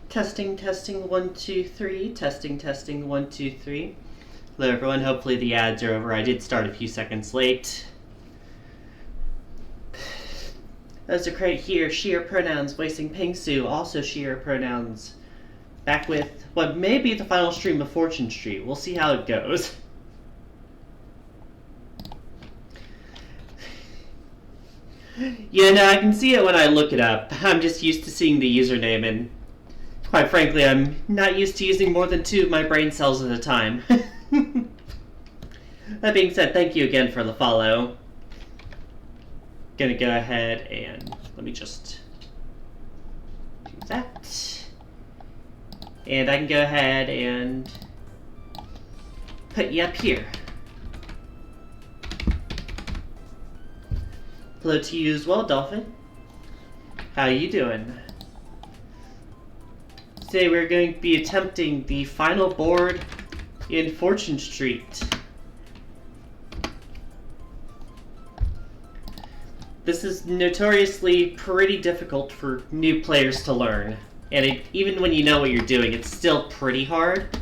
Testing, testing, 1, 2, 3. Testing, testing, 1, 2, 3. Hello, everyone. Hopefully the ads are over. I did start a few seconds late. Those are correct here. She, her pronouns. Wasting Pingsu. Also she, her pronouns. Back with what may be the final stream of Fortune Street. We'll see how it goes. Yeah, no, I can see it when I look it up. I'm just used to seeing the username, and quite frankly, I'm not used to using more than 2 of my brain cells at a time. That being said, thank you again for the follow. Gonna go ahead and let me just do that. And I can go ahead and put you up here. Hello to you as well, Dolphin. How you doing? Today we're going to be attempting the final board in Fortune Street. This is notoriously pretty difficult for new players to learn. And even when you know what you're doing, it's still pretty hard.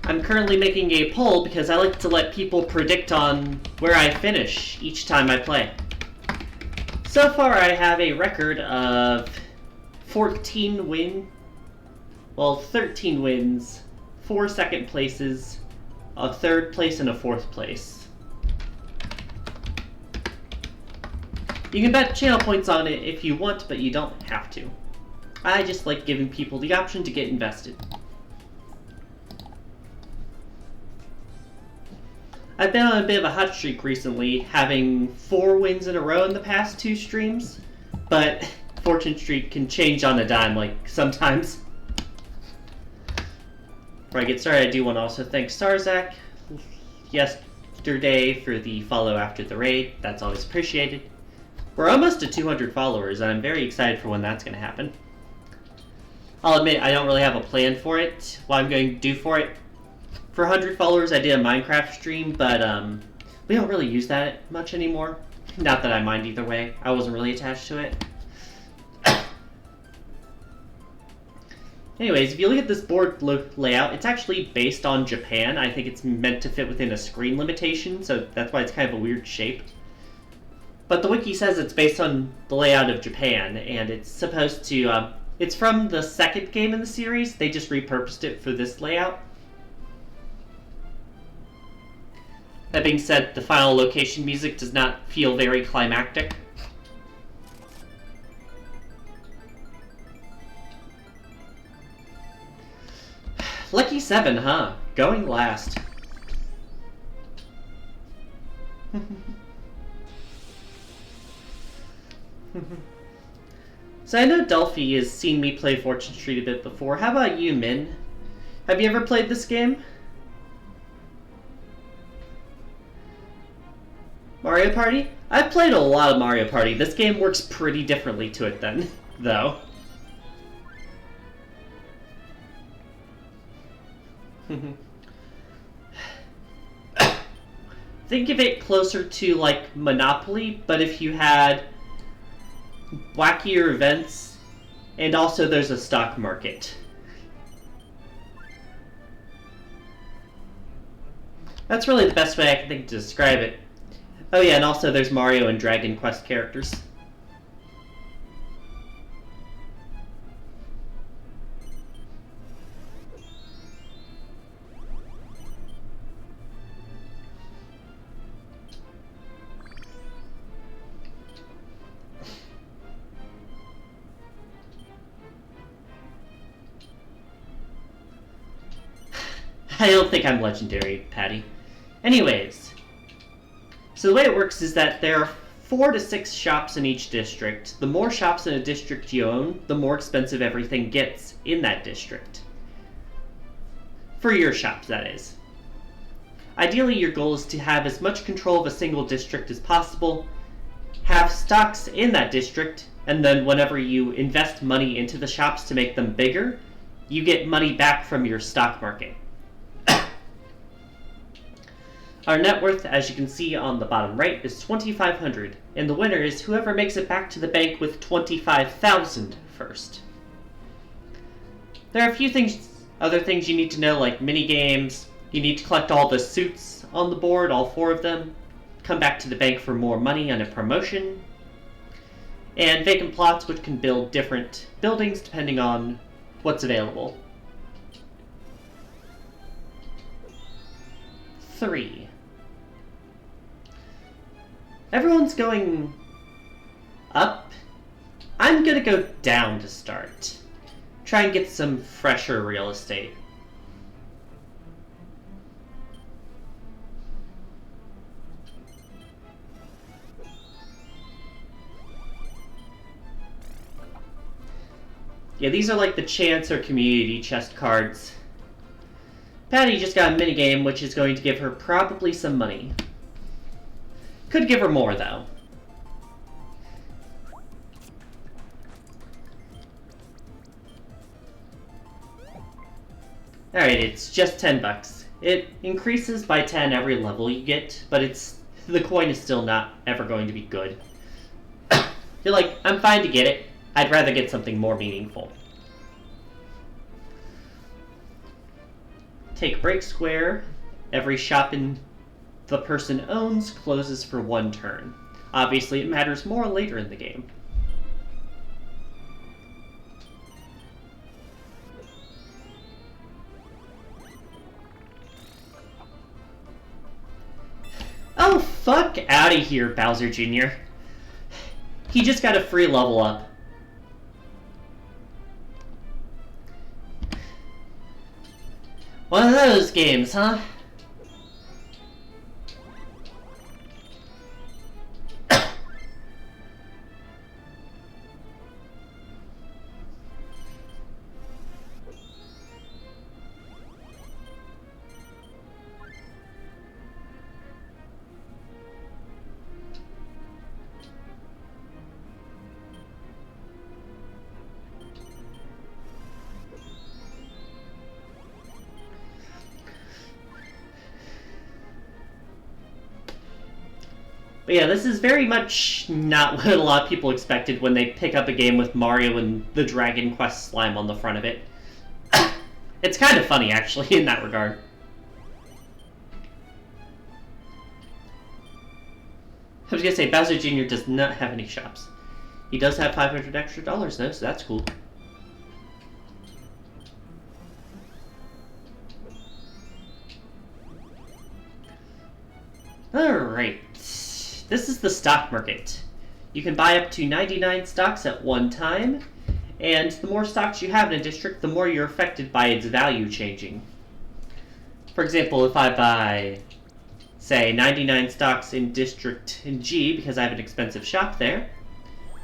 I'm currently making a poll because I like to let people predict on where I finish each time I play. So far I have a record of 13 wins, 4 second places, a 3rd place, and a 4th place. You can bet channel points on it if you want, but you don't have to. I just like giving people the option to get invested. I've been on a bit of a hot streak recently, having 4 wins in a row in the past 2 streams, but Fortune Street can change on a dime, like, sometimes. Before I get started, I do want to also thank Starzak yesterday for the follow after the raid. That's always appreciated. We're almost to 200 followers, and I'm very excited for when that's going to happen. I'll admit, I don't really have a plan for it, what I'm going to do for it. For 100 followers, I did a Minecraft stream, but we don't really use that much anymore. Not that I mind either way. I wasn't really attached to it. Anyways, if you look at this board layout, it's actually based on Japan. I think it's meant to fit within a screen limitation, so that's why it's kind of a weird shape. But the wiki says it's based on the layout of Japan, and it's supposed to... it's from the 2nd game in the series. They just repurposed it for this layout. That being said, the final location music does not feel very climactic. Lucky 7, huh? Going last. So I know Delphi has seen me play Fortune Street a bit before. How about you, Min? Have you ever played this game? Mario Party? I've played a lot of Mario Party. This game works pretty differently to it then, though. Think of it closer to, like, Monopoly, but if you had wackier events, and also there's a stock market. That's really the best way I can think to describe it. Oh yeah, and also there's Mario and Dragon Quest characters. I don't think I'm legendary, Patty. Anyways. So the way it works is that there are 4 to 6 shops in each district. The more shops in a district you own, the more expensive everything gets in that district. For your shops, that is. Ideally, your goal is to have as much control of a single district as possible, have stocks in that district, and then whenever you invest money into the shops to make them bigger, you get money back from your stock market. Our net worth, as you can see on the bottom right, is $2,500, and the winner is whoever makes it back to the bank with $25,000 first. There are a few other things you need to know, like mini games. You need to collect all the suits on the board, all 4 of them. Come back to the bank for more money and a promotion. And vacant plots, which can build different buildings depending on what's available. 3. Everyone's going up. I'm gonna go down to start. Try and get some fresher real estate. Yeah, these are like the chance or community chest cards. Patty just got a minigame, which is going to give her probably some money. Could give her more, though. Alright, it's just $10. It increases by 10 every level you get, but the coin is still not ever going to be good. You're like, I'm fine to get it. I'd rather get something more meaningful. Take break square. Every shop the person owns closes for 1 turn. Obviously, it matters more later in the game. Oh, fuck outta here, Bowser Jr. He just got a free level up. One of those games, huh? But yeah, this is very much not what a lot of people expected when they pick up a game with Mario and the Dragon Quest slime on the front of it. It's kind of funny, actually, in that regard. I was gonna say, Bowser Jr. does not have any shops. He does have $500 extra though, so that's cool. Alright. This is the stock market. You can buy up to 99 stocks at one time, and the more stocks you have in a district, the more you're affected by its value changing. For example, if I buy, say, 99 stocks in District G because I have an expensive shop there,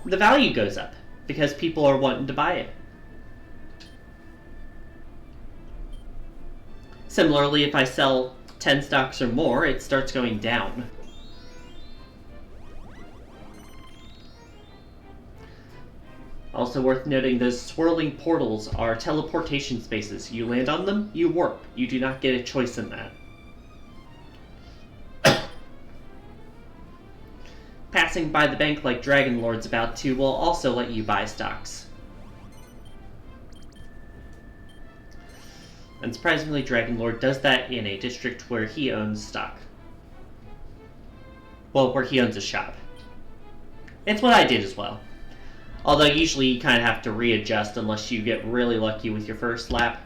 the value goes up because people are wanting to buy it. Similarly, if I sell 10 stocks or more, it starts going down. Also worth noting, those swirling portals are teleportation spaces. You land on them, you warp. You do not get a choice in that. Passing by the bank like Dragon Lord's about to will also let you buy stocks. And surprisingly, Dragon Lord does that in a district where he owns stock. Well, where he owns a shop. It's what I did as well. Although usually you kind of have to readjust unless you get really lucky with your first lap.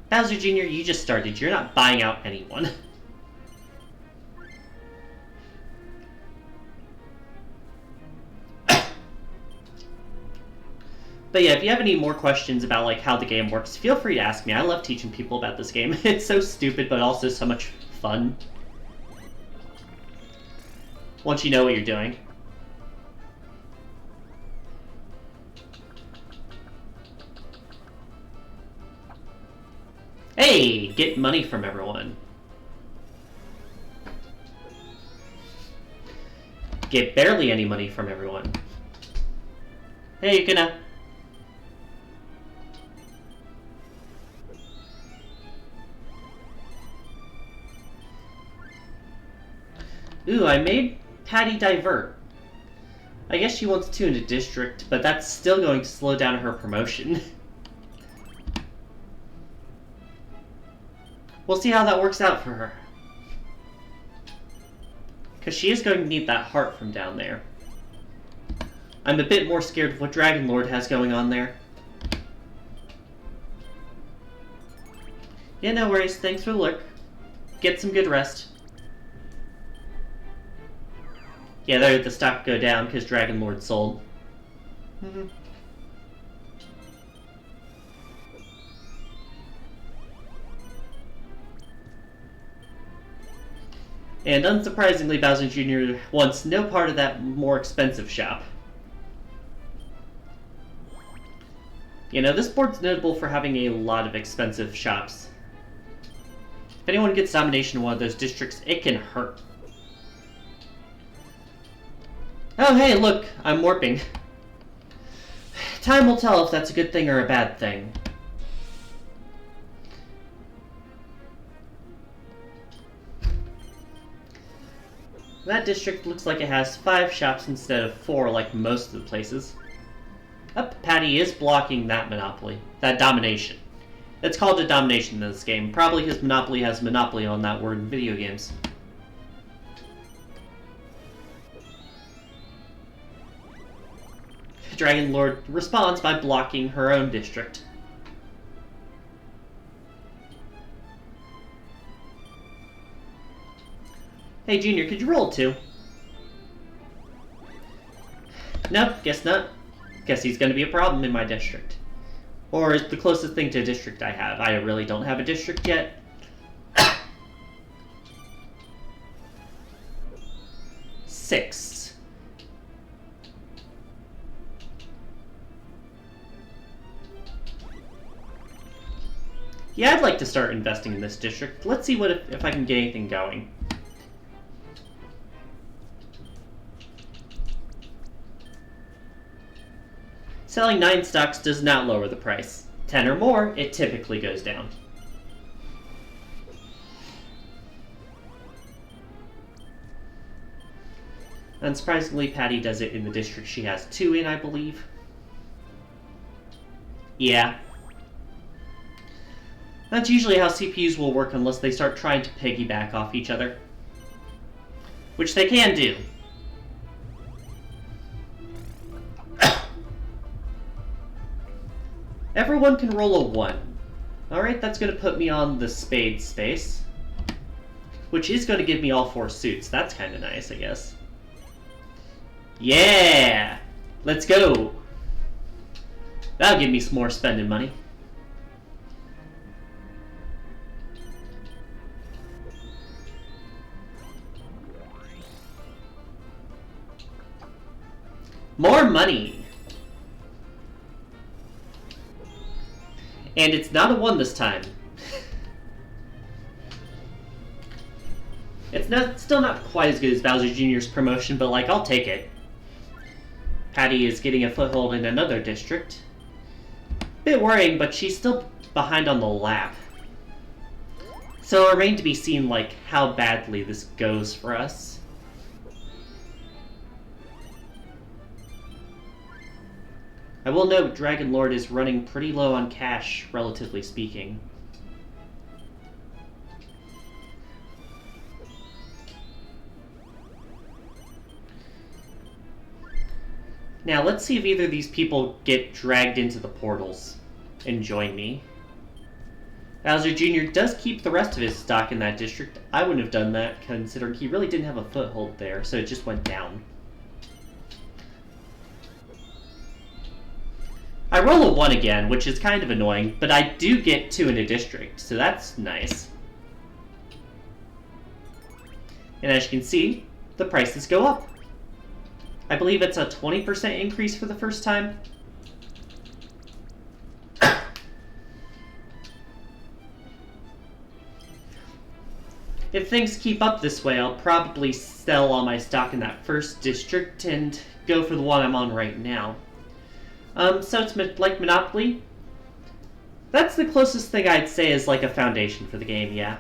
Bowser Jr., you just started. You're not buying out anyone. But yeah, if you have any more questions about like how the game works, feel free to ask me. I love teaching people about this game. It's so stupid, but also so much fun. Once you know what you're doing. Hey, get money from everyone. Get barely any money from everyone. Hey, you're gonna... Ooh, I made Patty divert. I guess she wants to in a district, but that's still going to slow down her promotion. We'll see how that works out for her. Because she is going to need that heart from down there. I'm a bit more scared of what Dragon Lord has going on there. Yeah, no worries. Thanks for the lurk. Get some good rest. Yeah, there the stock go down because Dragon Lord sold. And unsurprisingly, Bowser Jr. wants no part of that more expensive shop. You know, this board's notable for having a lot of expensive shops. If anyone gets domination in one of those districts, it can hurt. Oh, hey, look, I'm warping. Time will tell if that's a good thing or a bad thing. That district looks like it has 5 shops instead of 4 like most of the places. Up, Patty is blocking that monopoly. That domination. It's called a domination in this game, probably because monopoly has monopoly on that word in video games. Dragon Lord responds by blocking her own district. Hey Junior, could you roll 2? Nope, guess not. Guess he's gonna be a problem in my district. Or is the closest thing to a district I have. I really don't have a district yet. Six. Yeah, I'd like to start investing in this district. Let's see what if I can get anything going. Selling 9 stocks does not lower the price. 10 or more, it typically goes down. Unsurprisingly, Patty does it in the district she has 2 in, I believe. Yeah. That's usually how CPUs will work unless they start trying to piggyback off each other. Which they can do. Everyone can roll a 1. Alright, that's going to put me on the spade space. Which is going to give me all 4 suits. That's kind of nice, I guess. Yeah! Let's go! That'll give me some more spending money. More money! And it's not a 1 this time. It's still not quite as good as Bowser Jr.'s promotion, but like, I'll take it. Patty is getting a foothold in another district. Bit worrying, but she's still behind on the lap. So it remains to be seen like how badly this goes for us. I will note Dragon Lord is running pretty low on cash, relatively speaking. Now, let's see if either of these people get dragged into the portals and join me. Bowser Jr. does keep the rest of his stock in that district. I wouldn't have done that, considering he really didn't have a foothold there, so it just went down. I roll a 1 again, which is kind of annoying, but I do get 2 in a district, so that's nice. And as you can see, the prices go up. I believe it's a 20% increase for the first time. If things keep up this way, I'll probably sell all my stock in that first district and go for the one I'm on right now. So it's like Monopoly. That's the closest thing I'd say is like a foundation for the game, yeah.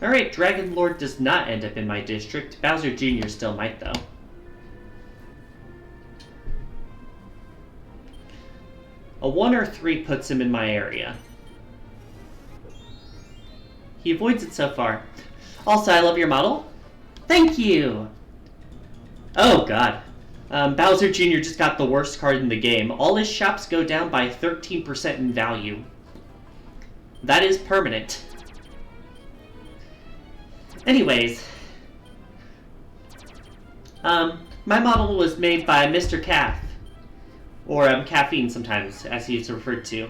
Alright, Dragon Lord does not end up in my district. Bowser Jr. still might, though. A 1 or 3 puts him in my area. He avoids it so far. Also, I love your model. Thank you! Oh, God. Bowser Jr. just got the worst card in the game. All his shops go down by 13% in value. That is permanent. Anyways. My model was made by Mr. Caff. Or Caffeine sometimes, as he is referred to.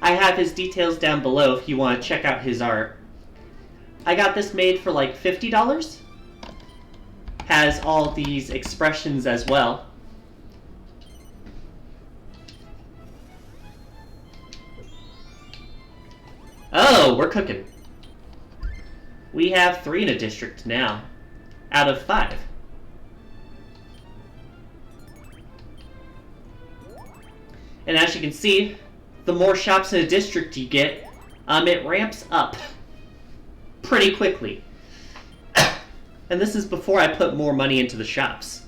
I have his details down below if you want to check out his art. I got this made for like $50. Has all these expressions as well. Oh, we're cooking. We have 3 in a district now, out of 5. And as you can see, the more shops in a district you get, it ramps up pretty quickly. And this is before I put more money into the shops.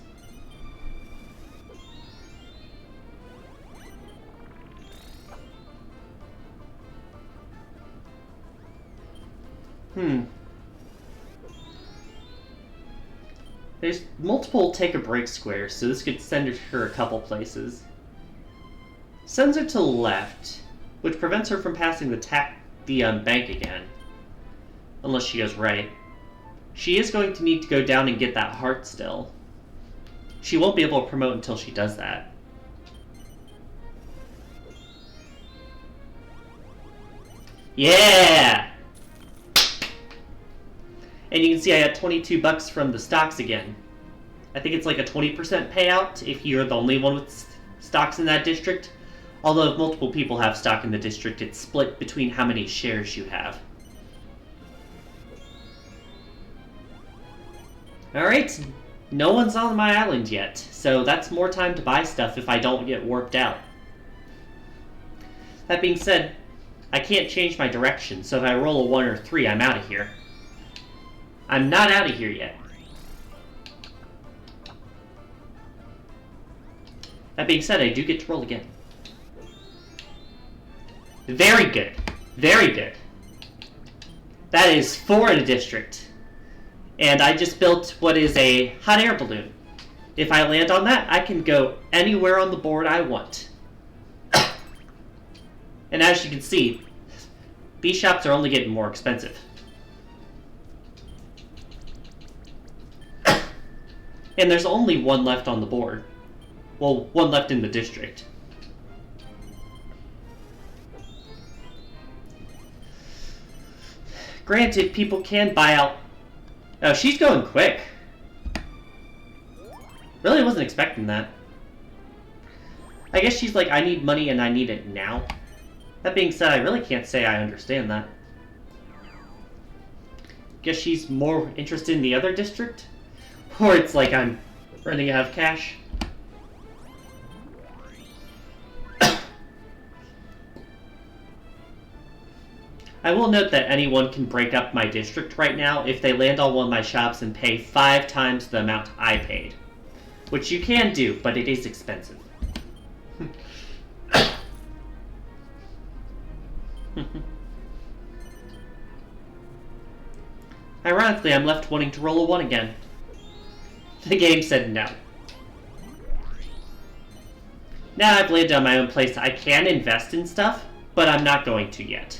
There's multiple take-a-break squares, so this could send her a couple places. Sends her to the left, which prevents her from passing the bank again. Unless she goes right. She is going to need to go down and get that heart still. She won't be able to promote until she does that. Yeah! And you can see I got $22 from the stocks again. I think it's like a 20% payout if you're the only one with stocks in that district. Although if multiple people have stock in the district, it's split between how many shares you have. Alright, no one's on my island yet, so that's more time to buy stuff if I don't get warped out. That being said, I can't change my direction, so if I roll a 1 or 3, I'm out of here. I'm not out of here yet. That being said, I do get to roll again. Very good. Very good. That is 4 in a district. And I just built what is a hot air balloon. If I land on that, I can go anywhere on the board I want. And as you can see, these shops are only getting more expensive. And there's only 1 left on the board. Well, 1 left in the district. Granted, people can buy out... Oh, she's going quick. Really wasn't expecting that. I guess she's like, I need money and I need it now. That being said, I really can't say I understand that. Guess she's more interested in the other district? Or it's like I'm running out of cash. I will note that anyone can break up my district right now if they land on one of my shops and pay 5 times the amount I paid. Which you can do, but it is expensive. Ironically, I'm left wanting to roll a 1 again. The game said no. Now I've landed on my own place, I can invest in stuff, but I'm not going to yet.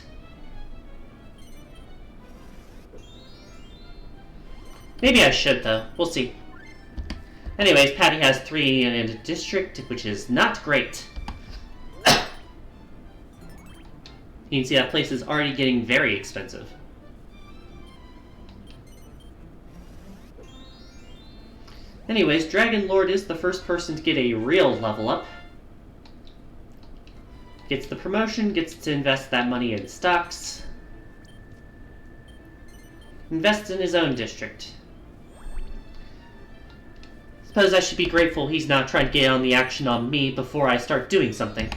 Maybe I should, though. We'll see. Anyways, Patty has 3 in a district, which is not great. You can see that place is already getting very expensive. Anyways, Dragon Lord is the first person to get a real level up. Gets the promotion, gets to invest that money in stocks. Invests in his own district. Suppose I should be grateful he's not trying to get on the action on me before I start doing something.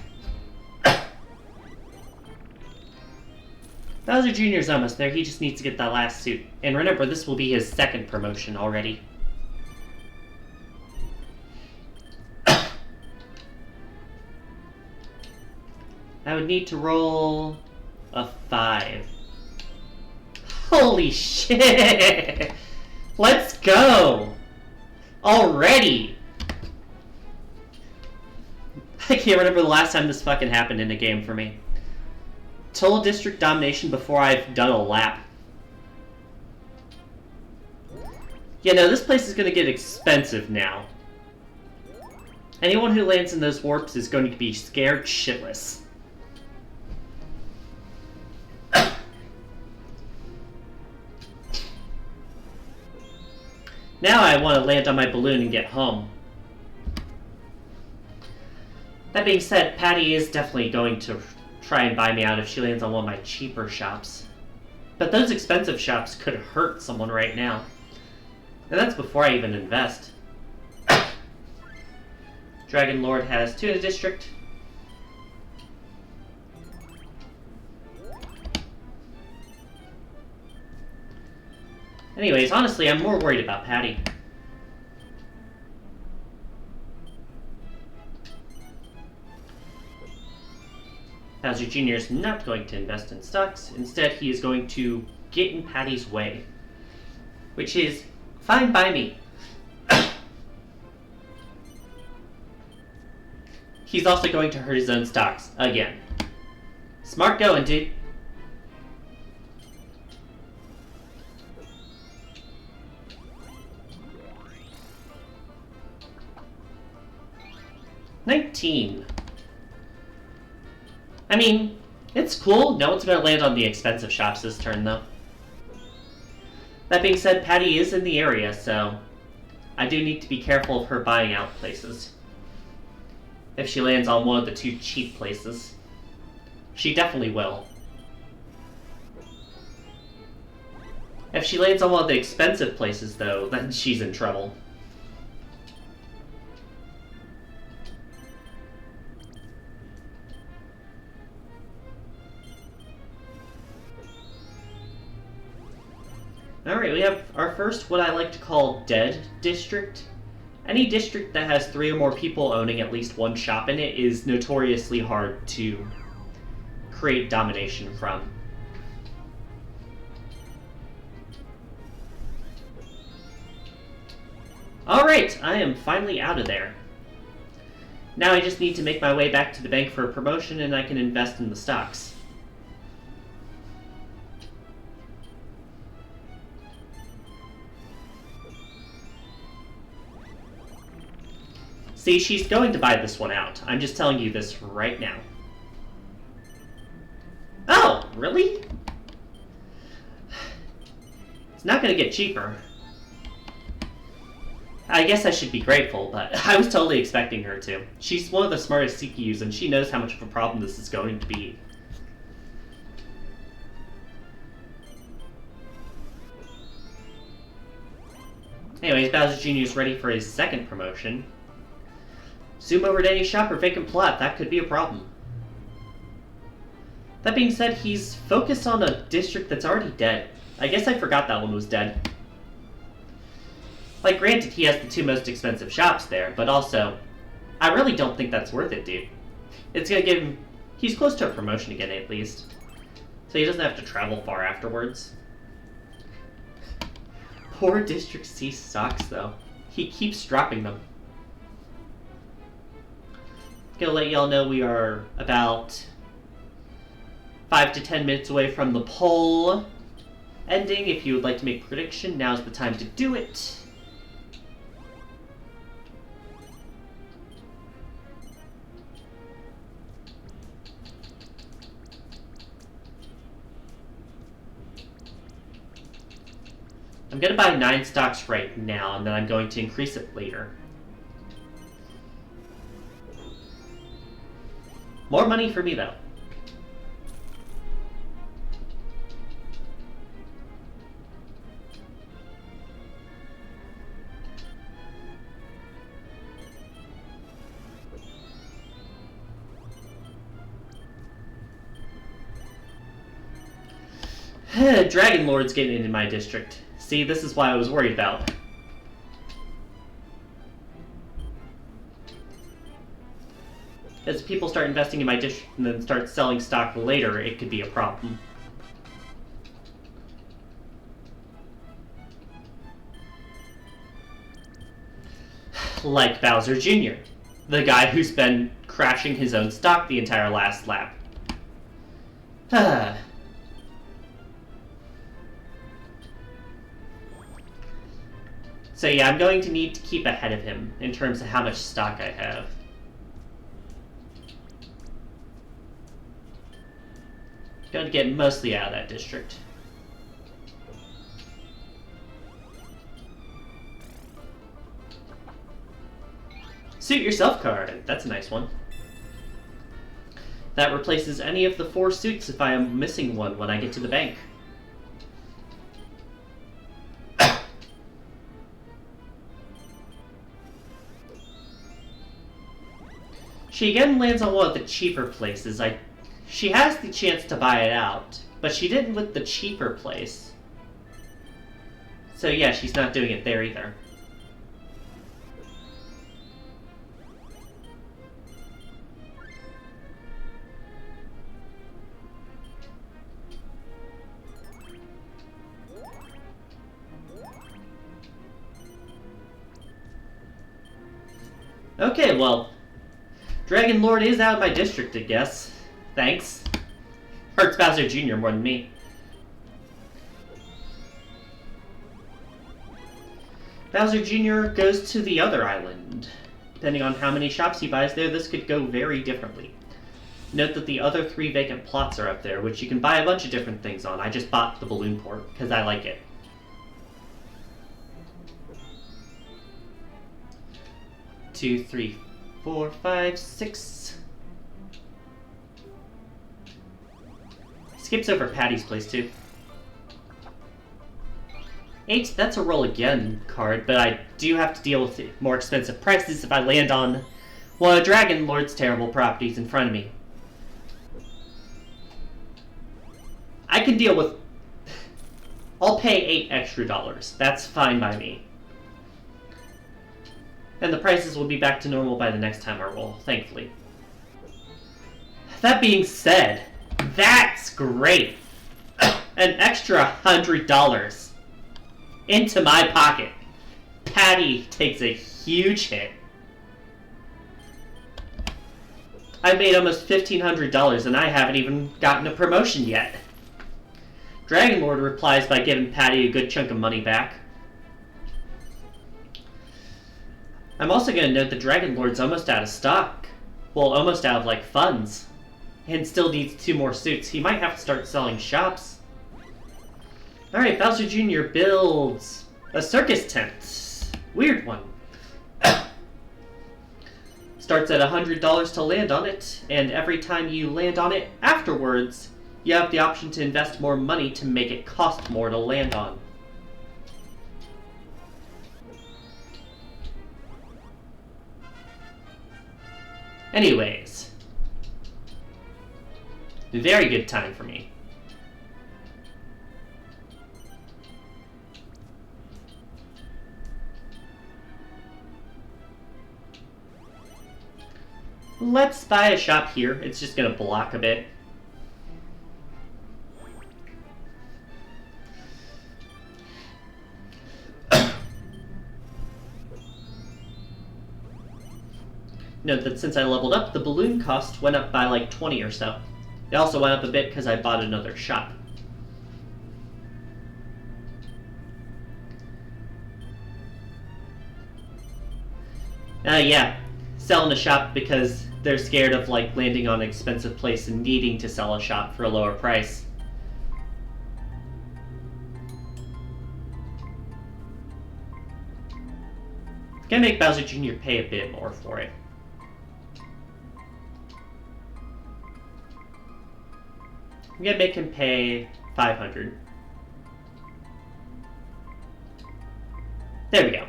Bowser Jr.'s almost there. He just needs to get that last suit. And remember, this will be his second promotion already. I would need to roll a 5. Holy shit! Let's go! Already! I can't remember the last time this fucking happened in a game for me. Total district domination before I've done a lap. Yeah, no, this place is going to get expensive now. Anyone who lands in those warps is going to be scared shitless. Now I want to land on my balloon and get home. That being said, Patty is definitely going to try and buy me out if she lands on one of my cheaper shops. But those expensive shops could hurt someone right now. And that's before I even invest. Dragon Lord has 2 in a district. Anyways, honestly, I'm more worried about Patty. Bowser Jr. is not going to invest in stocks. Instead, he is going to get in Patty's way. Which is fine by me. He's also going to hurt his own stocks again. Smart going, dude. $19. I mean, it's cool. No one's going to land on the expensive shops this turn, though. That being said, Patty is in the area, so I do need to be careful of her buying out places. If she lands on one of the 2 cheap places. She definitely will. If she lands on one of the expensive places, though, then she's in trouble. Alright, we have our first, what I like to call, dead district. Any district that has 3 or more people owning at least 1 shop in it is notoriously hard to create domination from. Alright, I am finally out of there. Now I just need to make my way back to the bank for a promotion and I can invest in the stocks. See, she's going to buy this one out. I'm just telling you this right now. Oh, really? It's not going to get cheaper. I guess I should be grateful, but I was totally expecting her to. She's one of the smartest CPUs, and she knows how much of a problem this is going to be. Anyways, Bowser Jr. is ready for his second promotion. Zoom over to any shop or vacant plot, that could be a problem. That being said, he's focused on a district that's already dead. I guess I forgot that one was dead. Like, granted, he has the 2 most expensive shops there, but also, I really don't think that's worth it, dude. It's gonna give him... He's close to a promotion again, at least. So he doesn't have to travel far afterwards. Poor District C stocks, though. He keeps dropping them. Gonna let y'all know we are about 5 to 10 minutes away from the poll ending. If you would like to make a prediction, now's the time to do it. I'm gonna buy 9 stocks right now, and then I'm going to increase it later. More money for me, though. Dragon Lord's getting into my district. See, this is why I was worried about. As people start investing in my district and then start selling stock later, it could be a problem. Like Bowser Jr., the guy who's been crashing his own stock the entire last lap. So yeah, I'm going to need to keep ahead of him in terms of how much stock I have. Going to get mostly out of that district. Suit yourself card. That's a nice one. That replaces any of the 4 suits if I am missing one when I get to the bank. She again lands on one of the cheaper places. She has the chance to buy it out, but she didn't with the cheaper place. So yeah, she's not doing it there either. Okay, well, Dragon Lord is out of my district, I guess. Thanks. Hurts Bowser Jr. more than me. Bowser Jr. goes to the other island. Depending on how many shops he buys there, this could go very differently. Note that the other 3 vacant plots are up there, which you can buy a bunch of different things on. I just bought the balloon port, because I like it. Two, 3, 4, 5, 6. Skips over Patty's place too. 8, that's a roll again card, but I do have to deal with more expensive prices if I land on one of Dragon Lord's terrible properties in front of me. I can deal with... I'll pay $8 extra. That's fine by me. And the prices will be back to normal by the next time I roll, thankfully. That being said, that's great! An extra $100 into my pocket. Patty takes a huge hit. I made almost $1,500 and I haven't even gotten a promotion yet. Dragon Lord replies by giving Patty a good chunk of money back. I'm also going to note that Dragon Lord's almost out of stock. Well, almost out of, like, funds. And still needs 2 more suits. He might have to start selling shops. Alright, Bowser Jr. builds a circus tent. Weird one. Starts at $100 to land on it, and every time you land on it afterwards, you have the option to invest more money to make it cost more to land on. Anyways, very good time for me. Let's buy a shop here. It's just gonna block a bit. Note that since I leveled up, the balloon cost went up by like 20 or so. It also went up a bit because I bought another shop. Yeah, selling a shop because they're scared of like landing on an expensive place and needing to sell a shop for a lower price. Gonna make Bowser Jr. pay a bit more for it. I'm gonna make him pay $500. There we go.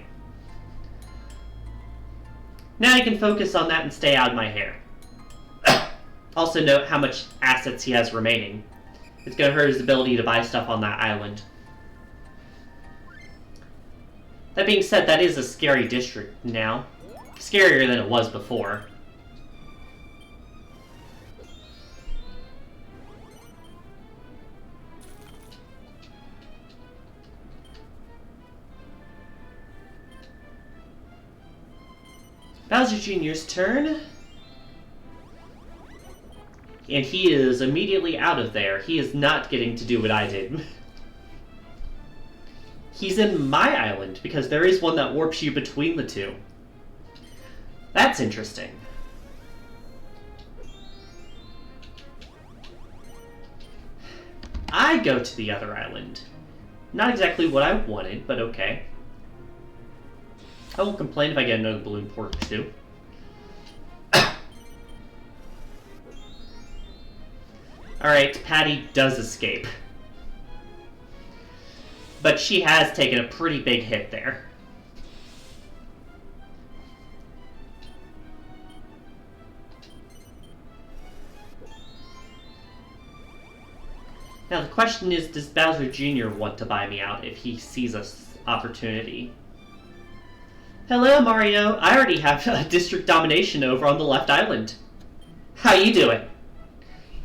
Now I can focus on that and stay out of my hair. Also note how much assets he has remaining. It's going to hurt his ability to buy stuff on that island. That being said, that is a scary district now. Scarier than it was before. Bowser Jr.'s turn. And he is immediately out of there. He is not getting to do what I did. He's in my island, because there is one that warps you between the two. That's interesting. I go to the other island. Not exactly what I wanted, but okay. I won't complain if I get another balloon port too. Alright, Patty does escape. But she has taken a pretty big hit there. Now the question is, does Bowser Jr. want to buy me out if he sees an opportunity? Hello, Mario. I already have a district domination over on the left island. How you doing?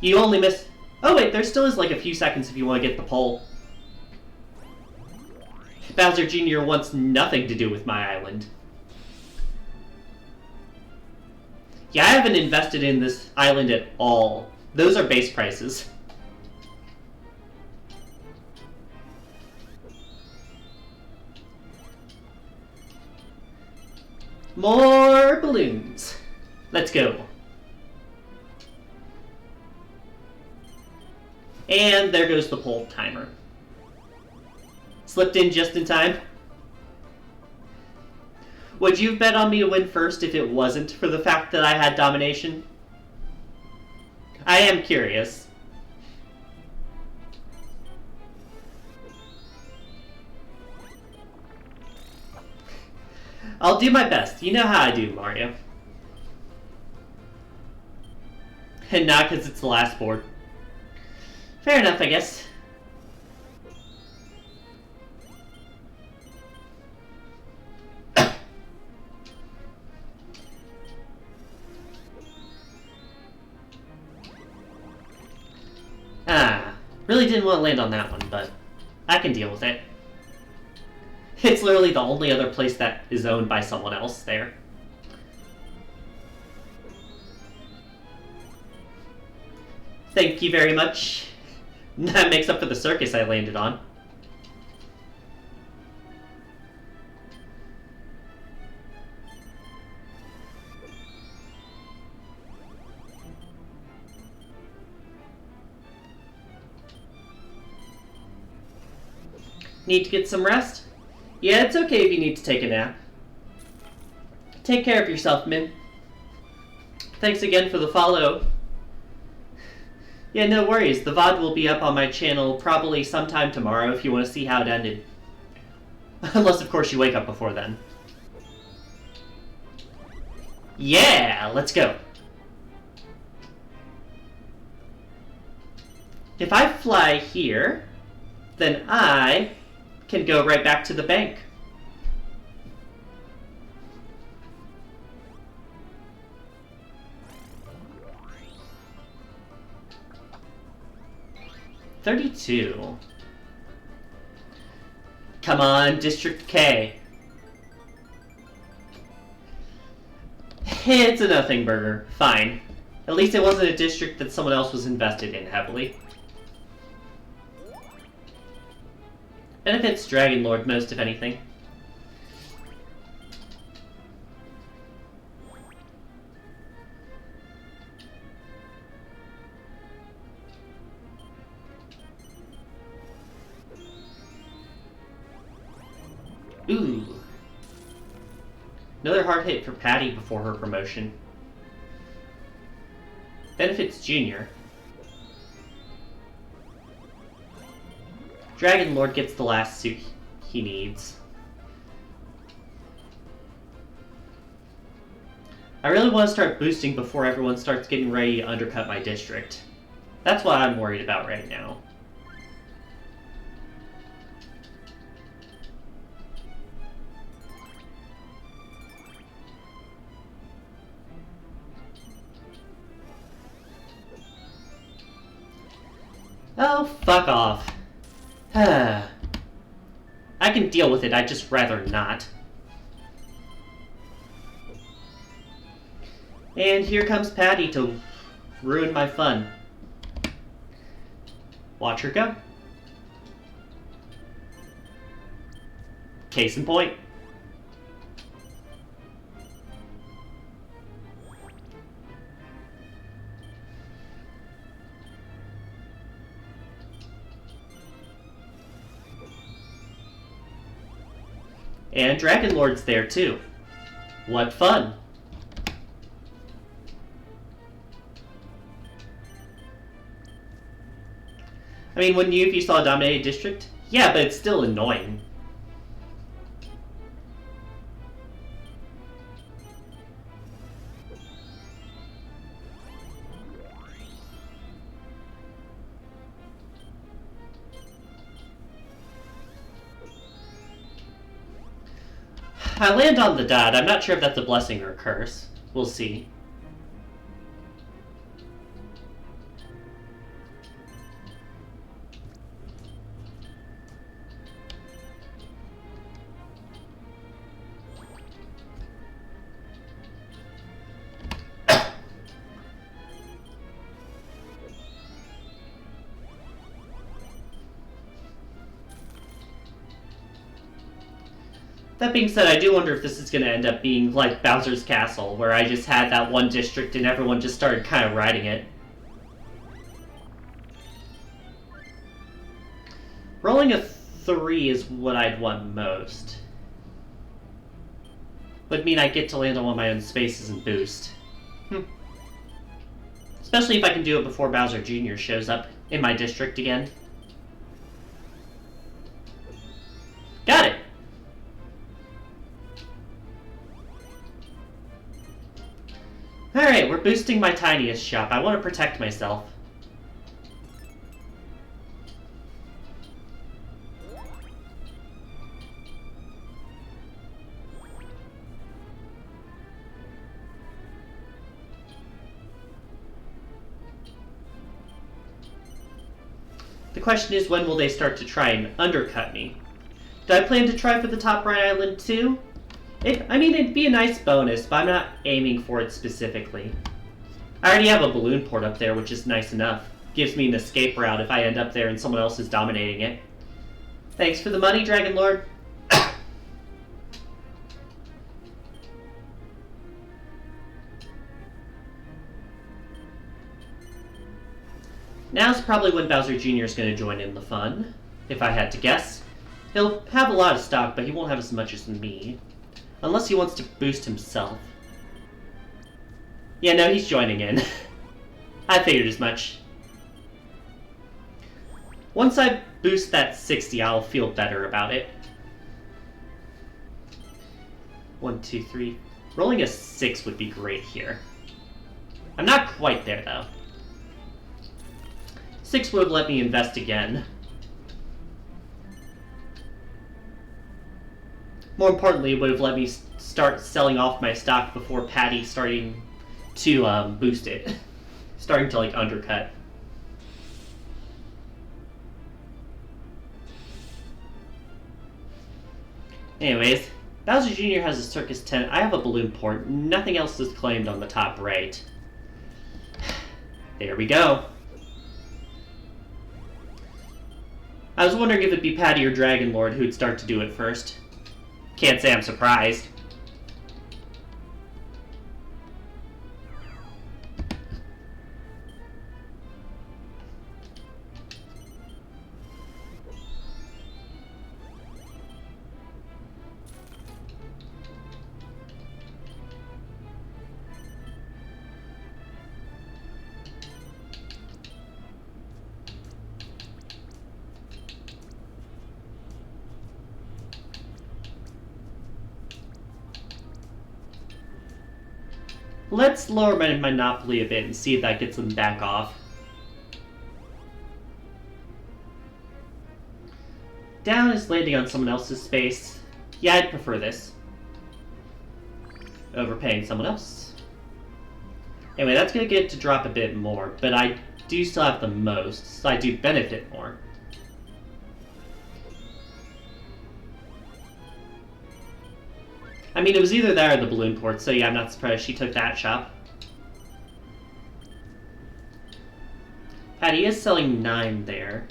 You only miss... Oh wait, there still is like a few seconds if you want to get the pole. Bowser Jr. wants nothing to do with my island. Yeah, I haven't invested in this island at all. Those are base prices. More balloons. Let's go. And there goes the pole timer. Slipped in just in time. Would you bet on me to win first if it wasn't for the fact that I had domination? I am curious. I'll do my best. You know how I do, Mario. And not because it's the last board. Fair enough, I guess. Really didn't want to land on that one, but I can deal with it. It's literally the only other place that is owned by someone else there. Thank you very much. That makes up for the circus I landed on. Need to get some rest? Yeah, it's okay if you need to take a nap. Take care of yourself, Min. Thanks again for the follow. Yeah, no worries. The VOD will be up on my channel probably sometime tomorrow if you want to see how it ended. Unless, of course, you wake up before then. Yeah, let's go. If I fly here, then I can go right back to the bank. $32. Come on, District K. It's a nothing burger. Fine. At least it wasn't a district that someone else was invested in heavily. Benefits Dragon Lord most, if anything. Ooh. Another hard hit for Patty before her promotion. Benefits Junior. Dragon Lord gets the last suit he needs. I really want to start boosting before everyone starts getting ready to undercut my district. That's what I'm worried about right now. Oh, fuck off. I can deal with it, I'd just rather not. And here comes Patty to ruin my fun. Watch her go. Case in point. And Dragon Lord's there too. What fun! I mean, wouldn't you if you saw a dominated district? Yeah, but it's still annoying. I land on the dot. I'm not sure if that's a blessing or a curse. We'll see. That being said, I do wonder if this is going to end up being like Bowser's Castle, where I just had that one district and everyone just started kind of riding it. Rolling a 3 is what I'd want most. Would mean I get to land on one of my own spaces and boost. Especially if I can do it before Bowser Jr. shows up in my district again. Got it! Alright, we're boosting my tiniest shop. I want to protect myself. The question is, when will they start to try and undercut me? Do I plan to try for the top right island too? I mean, it'd be a nice bonus, but I'm not aiming for it specifically. I already have a balloon port up there, which is nice enough. Gives me an escape route if I end up there and someone else is dominating it. Thanks for the money, Dragon Lord. Now's probably when Bowser Jr. is going to join in the fun, if I had to guess. He'll have a lot of stock, but he won't have as much as me. Unless he wants to boost himself. Yeah, no, he's joining in. I figured as much. Once I boost that 60, I'll feel better about it. 1, 2, 3. Rolling a 6 would be great here. I'm not quite there, though. 6 would have let me invest again. More importantly, it would have let me start selling off my stock before Patty starting to boost it. Starting to, like, undercut. Anyways, Bowser Jr. has a Circus tent. I have a balloon port. Nothing else is claimed on the top right. There we go. I was wondering if it'd be Patty or Dragon Lord who'd start to do it first. Can't say I'm surprised. Let's lower my Monopoly a bit and see if that gets them back off. Down is landing on someone else's space. Yeah, I'd prefer this. Overpaying someone else. Anyway, that's going to get to drop a bit more, but I do still have the most, so I do benefit more. I mean, it was either that or the balloon port, so yeah, I'm not surprised she took that shop. Patty is selling 9 there.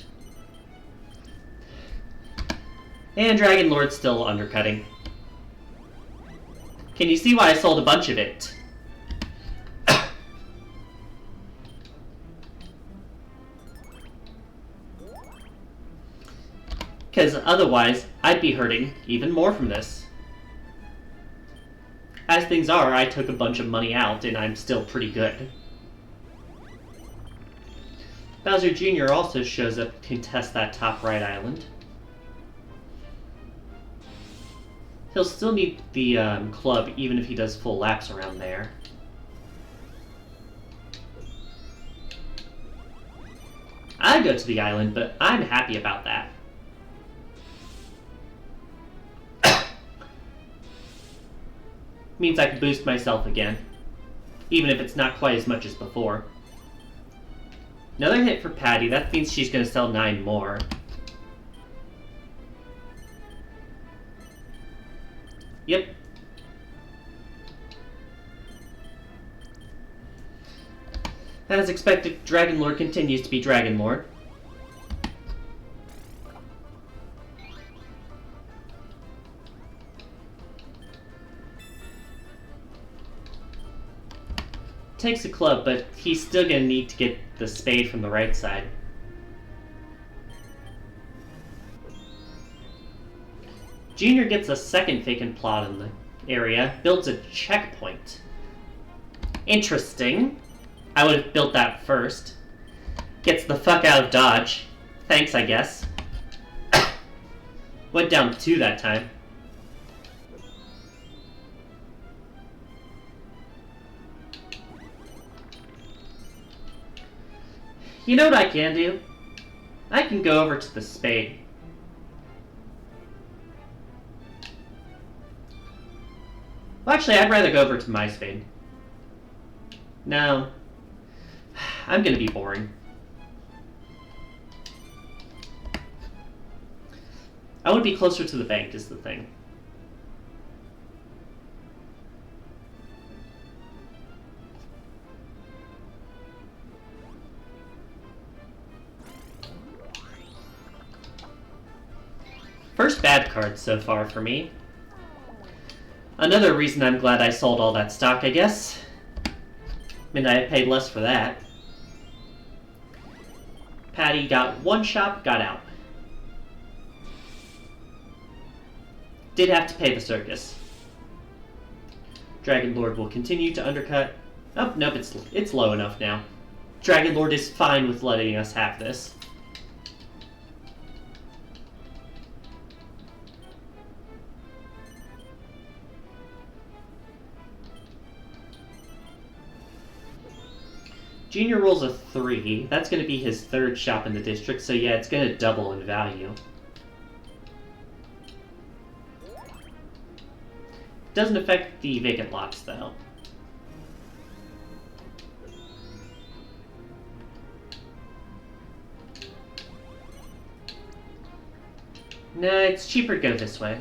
And Dragon Lord's still undercutting. Can you see why I sold a bunch of it? Because otherwise, I'd be hurting even more from this. As things are, I took a bunch of money out, and I'm still pretty good. Bowser Jr. also shows up to contest that top right island. He'll still need the club, even if he does full laps around there. I go to the island, but I'm happy about that. Means I can boost myself again, even if it's not quite as much as before. Another hit for Patty. That means she's going to sell 9 more. Yep. As expected, Dragon Lord continues to be Dragon Lord. Takes a club, but he's still going to need to get the spade from the right side. Junior gets a second vacant plot in the area, builds a checkpoint. Interesting. I would have built that first. Gets the fuck out of Dodge. Thanks, I guess. Went down 2 that time. You know what I can do? I can go over to the spade. Well, actually, I'd rather go over to my spade. No. I'm gonna be boring. I would be closer to the bank is the thing. First bad card so far for me. Another reason I'm glad I sold all that stock, I guess. I mean, I paid less for that. Patty got 1 shop, got out. Did have to pay the circus. Dragon Lord will continue to undercut. Oh, nope, it's low enough now. Dragon Lord is fine with letting us have this. Junior rolls a 3. That's going to be his 3rd shop in the district, so yeah, it's going to double in value. Doesn't affect the vacant lots, though. No, it's cheaper to go this way.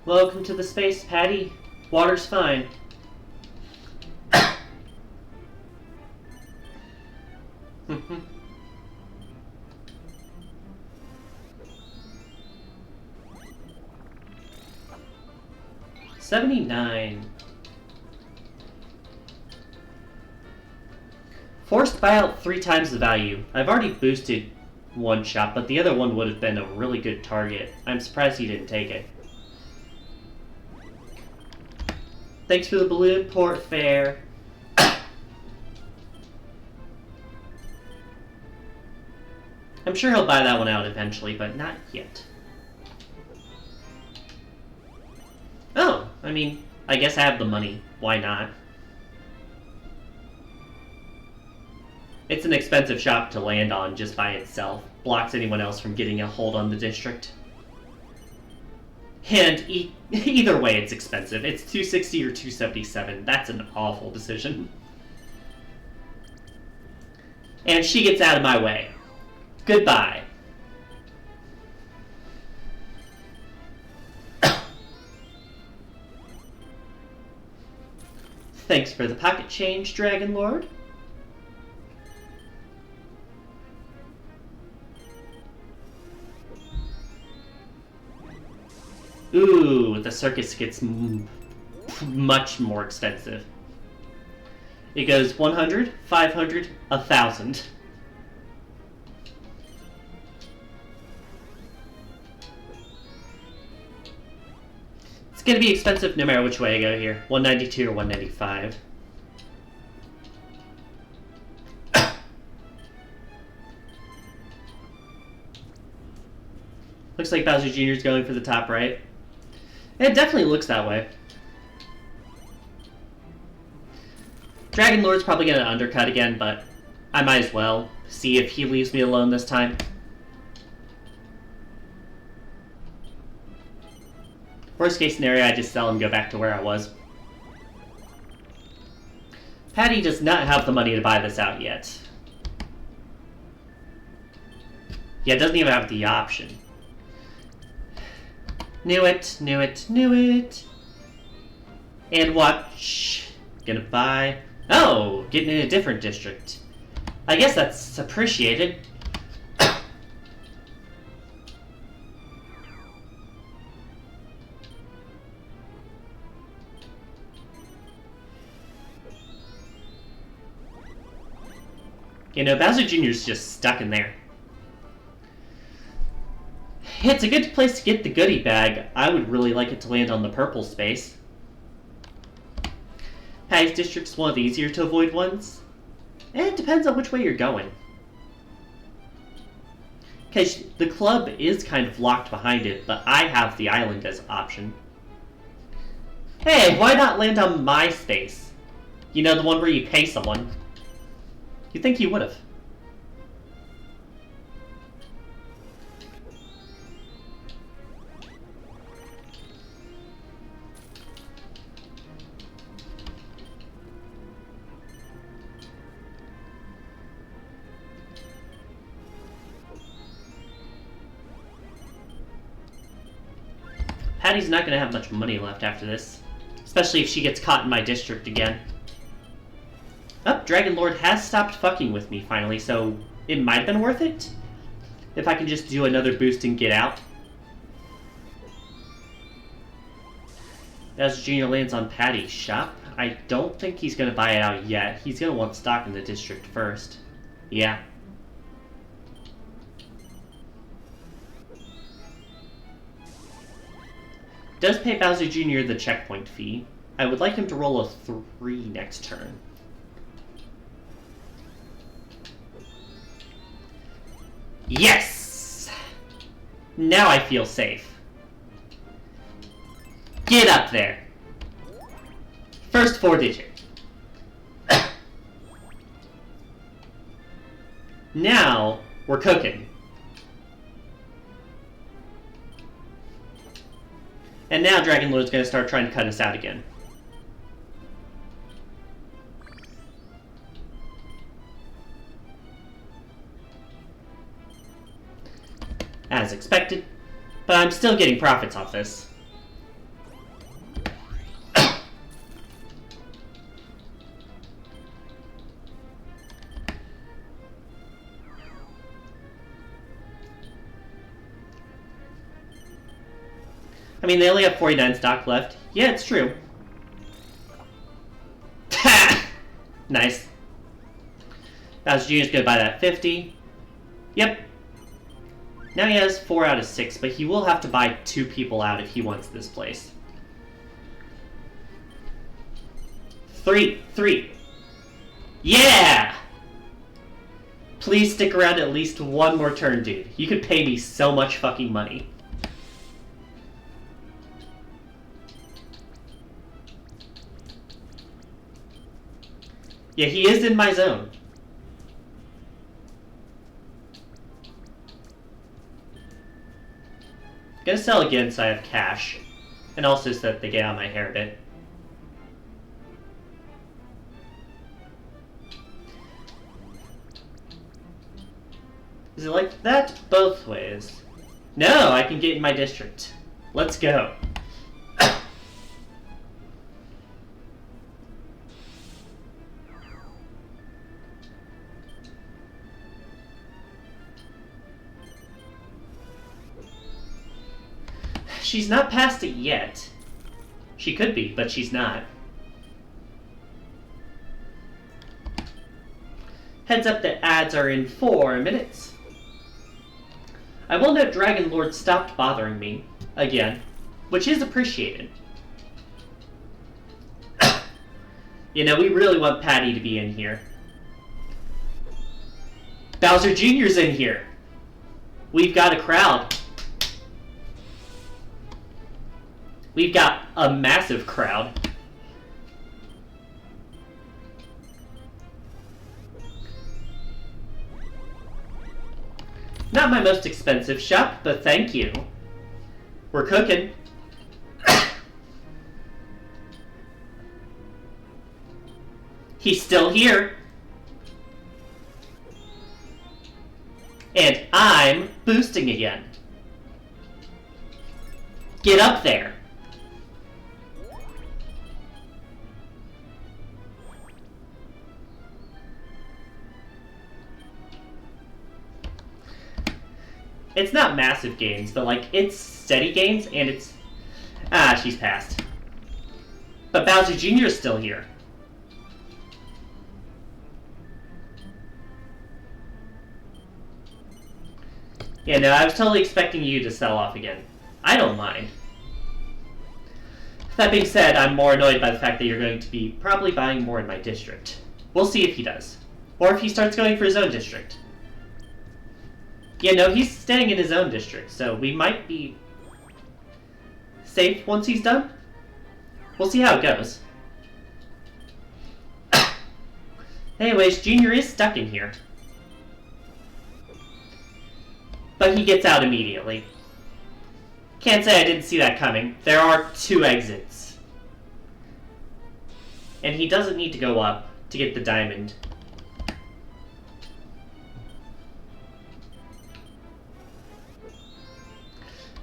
Welcome to the space, Patty. Water's fine. $79. Forced buyout 3 times the value. I've already boosted 1 shop, but the other one would have been a really good target. I'm surprised he didn't take it. Thanks for the balloon port fare. I'm sure he'll buy that one out eventually, but not yet. Oh, I mean, I guess I have the money. Why not? It's an expensive shop to land on just by itself. Blocks anyone else from getting a hold on the district. And either way, it's expensive. It's 260 or 277. That's an awful decision. And she gets out of my way. Goodbye. Thanks for the pocket change, Dragon Lord. Ooh, the circus gets much more expensive. It goes 100, 500, 1,000. It's gonna be expensive no matter which way I go here. 192 or 195. Looks like Bowser Jr. is going for the top right. It definitely looks that way. Dragon Lord's probably going to undercut again, but I might as well see if he leaves me alone this time. Worst case scenario, I just sell and go back to where I was. Patty does not have the money to buy this out yet. Yeah, it doesn't even have the option. Knew it, knew it, knew it. And watch. Gonna buy. Oh, getting in a different district. I guess that's appreciated. You know, Bowser Jr.'s just stuck in there. It's a good place to get the goodie bag. I would really like it to land on the purple space. Patty's district's one of the easier to avoid ones. It depends on which way you're going. Okay, the club is kind of locked behind it, but I have the island as an option. Hey, why not land on my space? You know, the one where you pay someone. You'd think you would have. Patty's not going to have much money left after this. Especially if she gets caught in my district again. Oh, Dragon Lord has stopped fucking with me finally, so it might have been worth it. If I can just do another boost and get out. As Junior lands on Patty's shop, I don't think he's going to buy it out yet. He's going to want stock in the district first. Yeah. Does pay Bowser Jr. the checkpoint fee. I would like him to roll a 3 next turn. Yes! Now I feel safe. Get up there. First 4 digit. Now we're cooking. And now Dragon Lord's going to start trying to cut us out again. As expected, but I'm still getting profits off this. I mean, they only have 49 stock left. Yeah, it's true. Nice. Bowser Jr.'s gonna buy that 50. Yep. Now he has 4 out of 6, but he will have to buy 2 people out if he wants this place. 3. Yeah! Please stick around at least one more turn, dude. You could pay me so much fucking money. Yeah, he is in my zone. gonna sell again so I have cash. And also so that they get out of my hair a bit. Is it like that? Both ways. No, I can get in my district. Let's go. She's not past it yet. She could be, but she's not. Heads up that ads are in 4 minutes. I will note Dragon Lord stopped bothering me again, which is appreciated. You know, we really want Patty to be in here. Bowser Jr.'s in here. We've got a crowd. We've got a massive crowd. Not my most expensive shop, but thank you. We're cooking. He's still here. And I'm boosting again. Get up there. It's not massive gains, but like it's steady gains, and it's... Ah, she's passed. But Bowser Jr. is still here. Yeah, no, I was totally expecting you to sell off again. I don't mind. That being said, I'm more annoyed by the fact that you're going to be probably buying more in my district. We'll see if he does. Or if he starts going for his own district. Yeah, no, he's staying in his own district, so we might be safe once he's done. We'll see how it goes. Anyways, Junior is stuck in here. But he gets out immediately. Can't say I didn't see that coming. There are 2 exits. And he doesn't need to go up to get the diamond.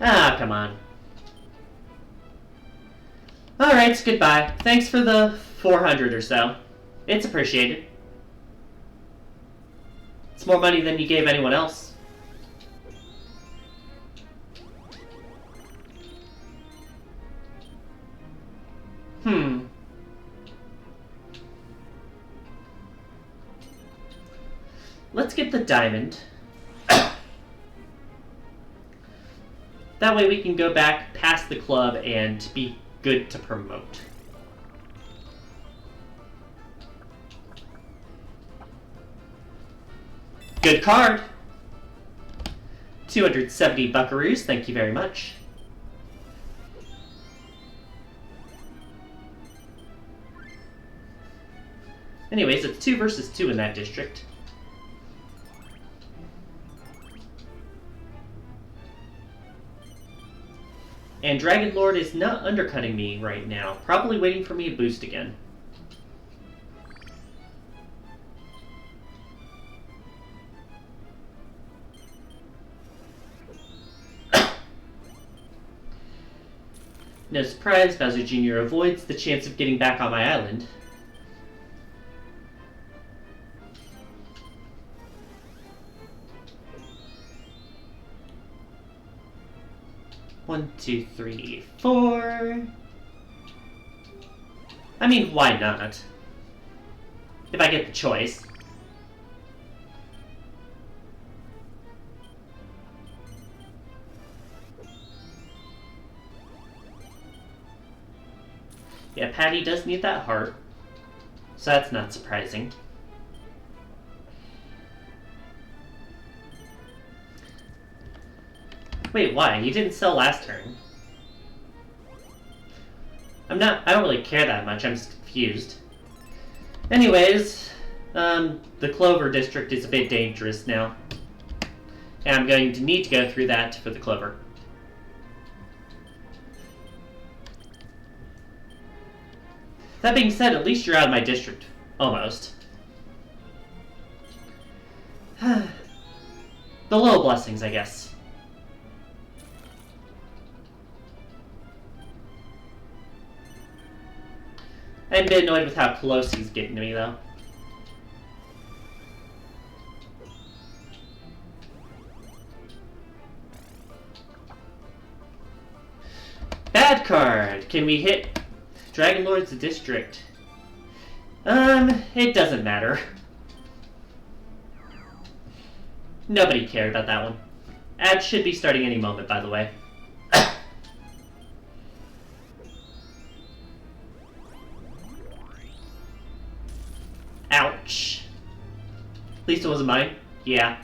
Ah, come on. Alright, goodbye. Thanks for the 400 or so. It's appreciated. It's more money than you gave anyone else. Let's get the diamond. That way we can go back past the club and be good to promote. Good card! 270 buckaroos, thank you very much. Anyways, it's 2 versus 2 in that district. And Dragon Lord is not undercutting me right now. Probably waiting for me to boost again. No surprise, Bowser Jr. avoids the chance of getting back on my island. One, two, three, 4. I mean, why not? If I get the choice. Yeah, Patty does need that heart. So that's not surprising. Wait, why? You didn't sell last turn. I don't really care that much, I'm just confused. Anyways, the Clover District is a bit dangerous now. And I'm going to need to go through that for the Clover. That being said, at least you're out of my district. Almost. The little blessings, I guess. I'm a bit annoyed with how close he's getting to me, though. Bad card! Can we hit Dragon Lord's district? It doesn't matter. Nobody cared about that one. Ad should be starting any moment, by the way. Ouch. At least it wasn't mine. Yeah.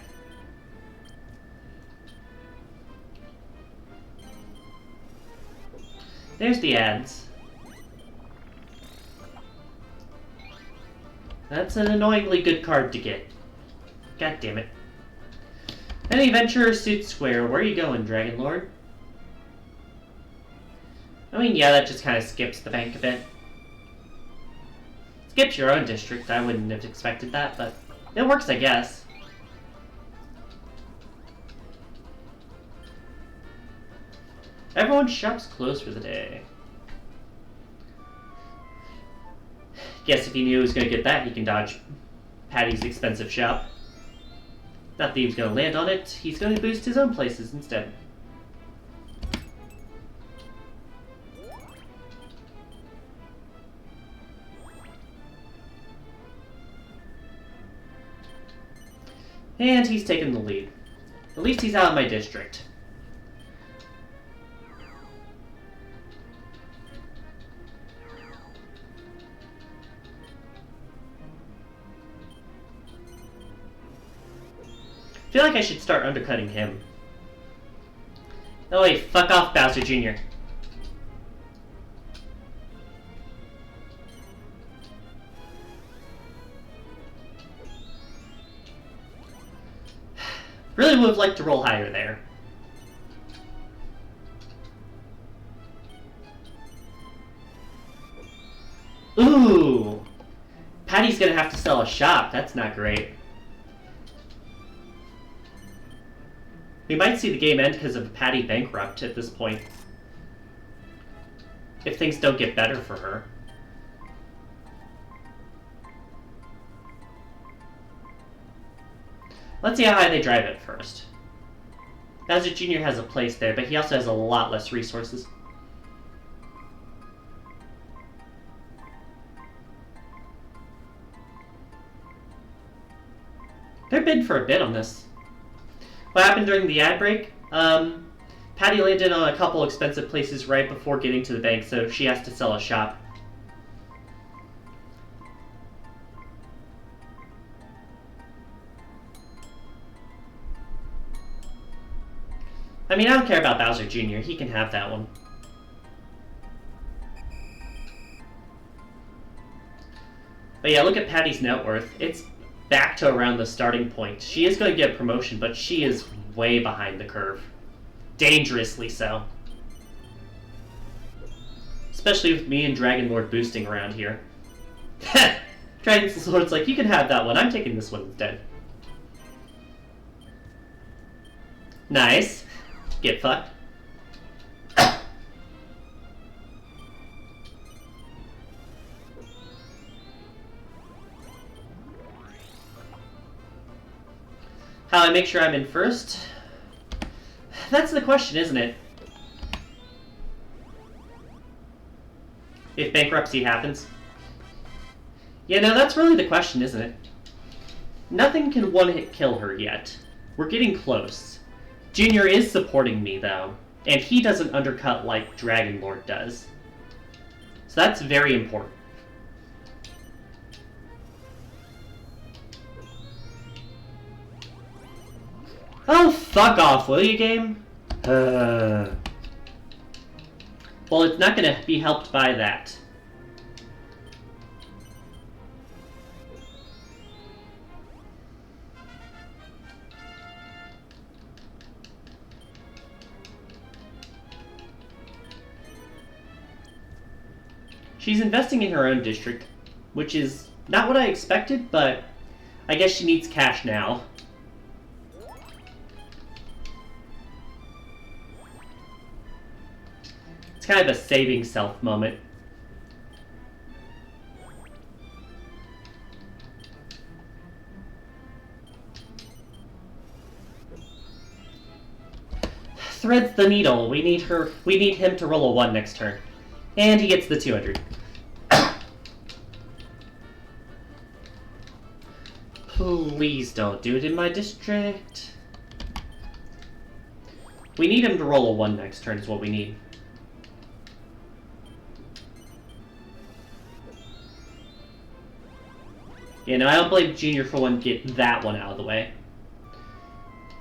There's the ads. That's an annoyingly good card to get. God damn it. Any Adventurer Suit Square. Where are you going, Dragon Lord? I mean, yeah, that just kind of skips the bank a bit. Skips your own district. I wouldn't have expected that, but it works, I guess. Everyone's shop's closed for the day. Guess if he knew he was going to get that, he can dodge Patty's expensive shop. Not that he was going to land on it, he's going to boost his own places instead. And he's taken the lead. At least he's out of my district. I feel like I should start undercutting him. Oh wait, fuck off, Bowser Jr. Really would have liked to roll higher there. Ooh! Patty's gonna have to sell a shop. That's not great. We might see the game end because of Patty bankrupt at this point. If things don't get better for her. Let's see how high they drive it first. Bowser Jr. has a place there, but he also has a lot less resources. They're bidding for a bid on this. What happened during the ad break? Patty landed on a couple expensive places right before getting to the bank, so she has to sell a shop. I mean, I don't care about Bowser Jr. He can have that one. But yeah, look at Patty's net worth. It's back to around the starting point. She is going to get a promotion, but she is way behind the curve. Dangerously so. Especially with me and Dragon Lord boosting around here. Dragon Lord's like, you can have that one. I'm taking this one instead. Nice. Get fucked. How I make sure I'm in first? That's the question, isn't it? If bankruptcy happens. Yeah, no, that's really the question, isn't it? Nothing can one-hit kill her yet. We're getting close. Junior is supporting me, though, and he doesn't undercut like Dragon Lord does. So that's very important. Oh, fuck off, will you, game? Well, it's not going to be helped by that. She's investing in her own district, which is not what I expected, but I guess she needs cash now. It's kind of a saving self moment. Threads the needle. We need him to roll a 1 next turn. And he gets the 200. Please don't do it in my district. We need him to roll a 1 next turn is what we need. Yeah, no, I don't blame Junior for one get that one out of the way.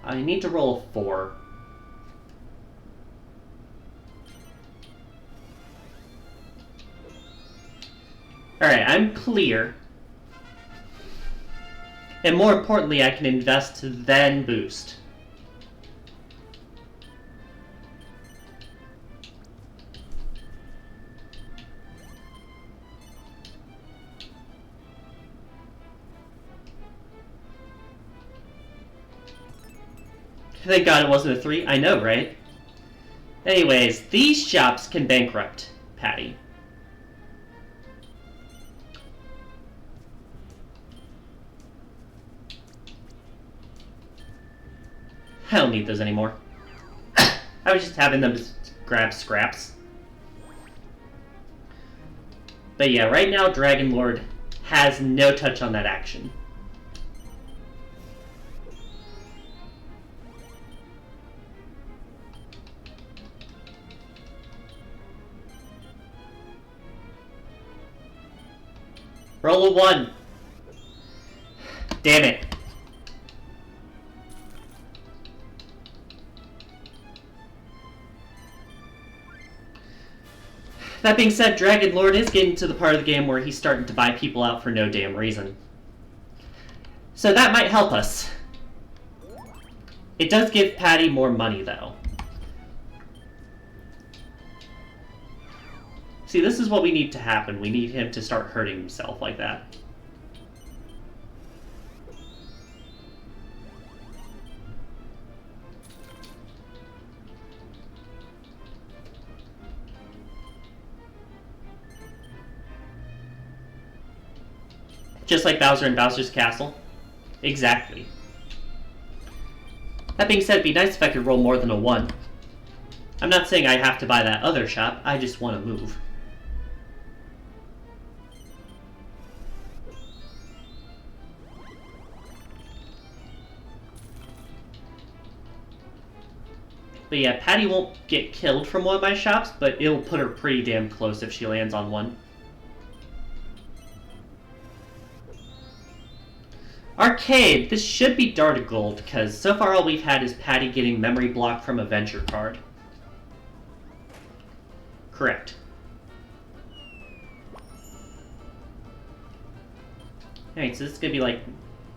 I need to roll a 4. Alright, I'm clear. And more importantly, I can invest, then boost. Thank God it wasn't a 3. I know, right? Anyways, these shops can bankrupt Patty. I don't need those anymore. I was just having them grab scraps. But yeah, right now Dragon Lord has no touch on that action. Roll a 1. Damn it. That being said, Dragon Lord is getting to the part of the game where he's starting to buy people out for no damn reason. So that might help us. It does give Patty more money, though. See, this is what we need to happen. We need him to start hurting himself like that. Just like Bowser and Bowser's Castle. Exactly. That being said, it'd be nice if I could roll more than a 1. I'm not saying I have to buy that other shop, I just want to move. But yeah, Patty won't get killed from one of my shops, but it'll put her pretty damn close if she lands on one. Arcade! This should be Dart of Gold, because so far all we've had is Patty getting memory block from a venture card. Correct. Alright, so this is gonna be like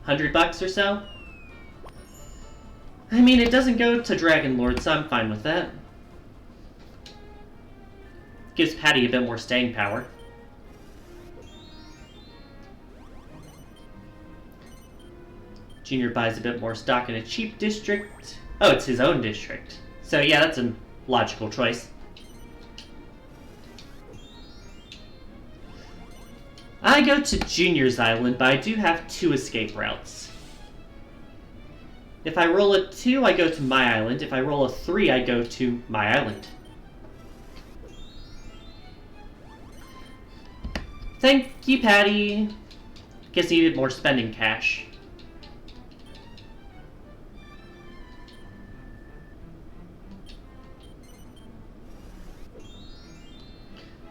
$100 or so? I mean, it doesn't go to Dragon Lord, so I'm fine with that. Gives Patty a bit more staying power. Junior buys a bit more stock in a cheap district. Oh, it's his own district. So yeah, that's a logical choice. I go to Junior's Island, but I do have 2 escape routes. If I roll a 2, I go to my island. If I roll a 3, I go to my island. Thank you, Patty. Guess he needed more spending cash.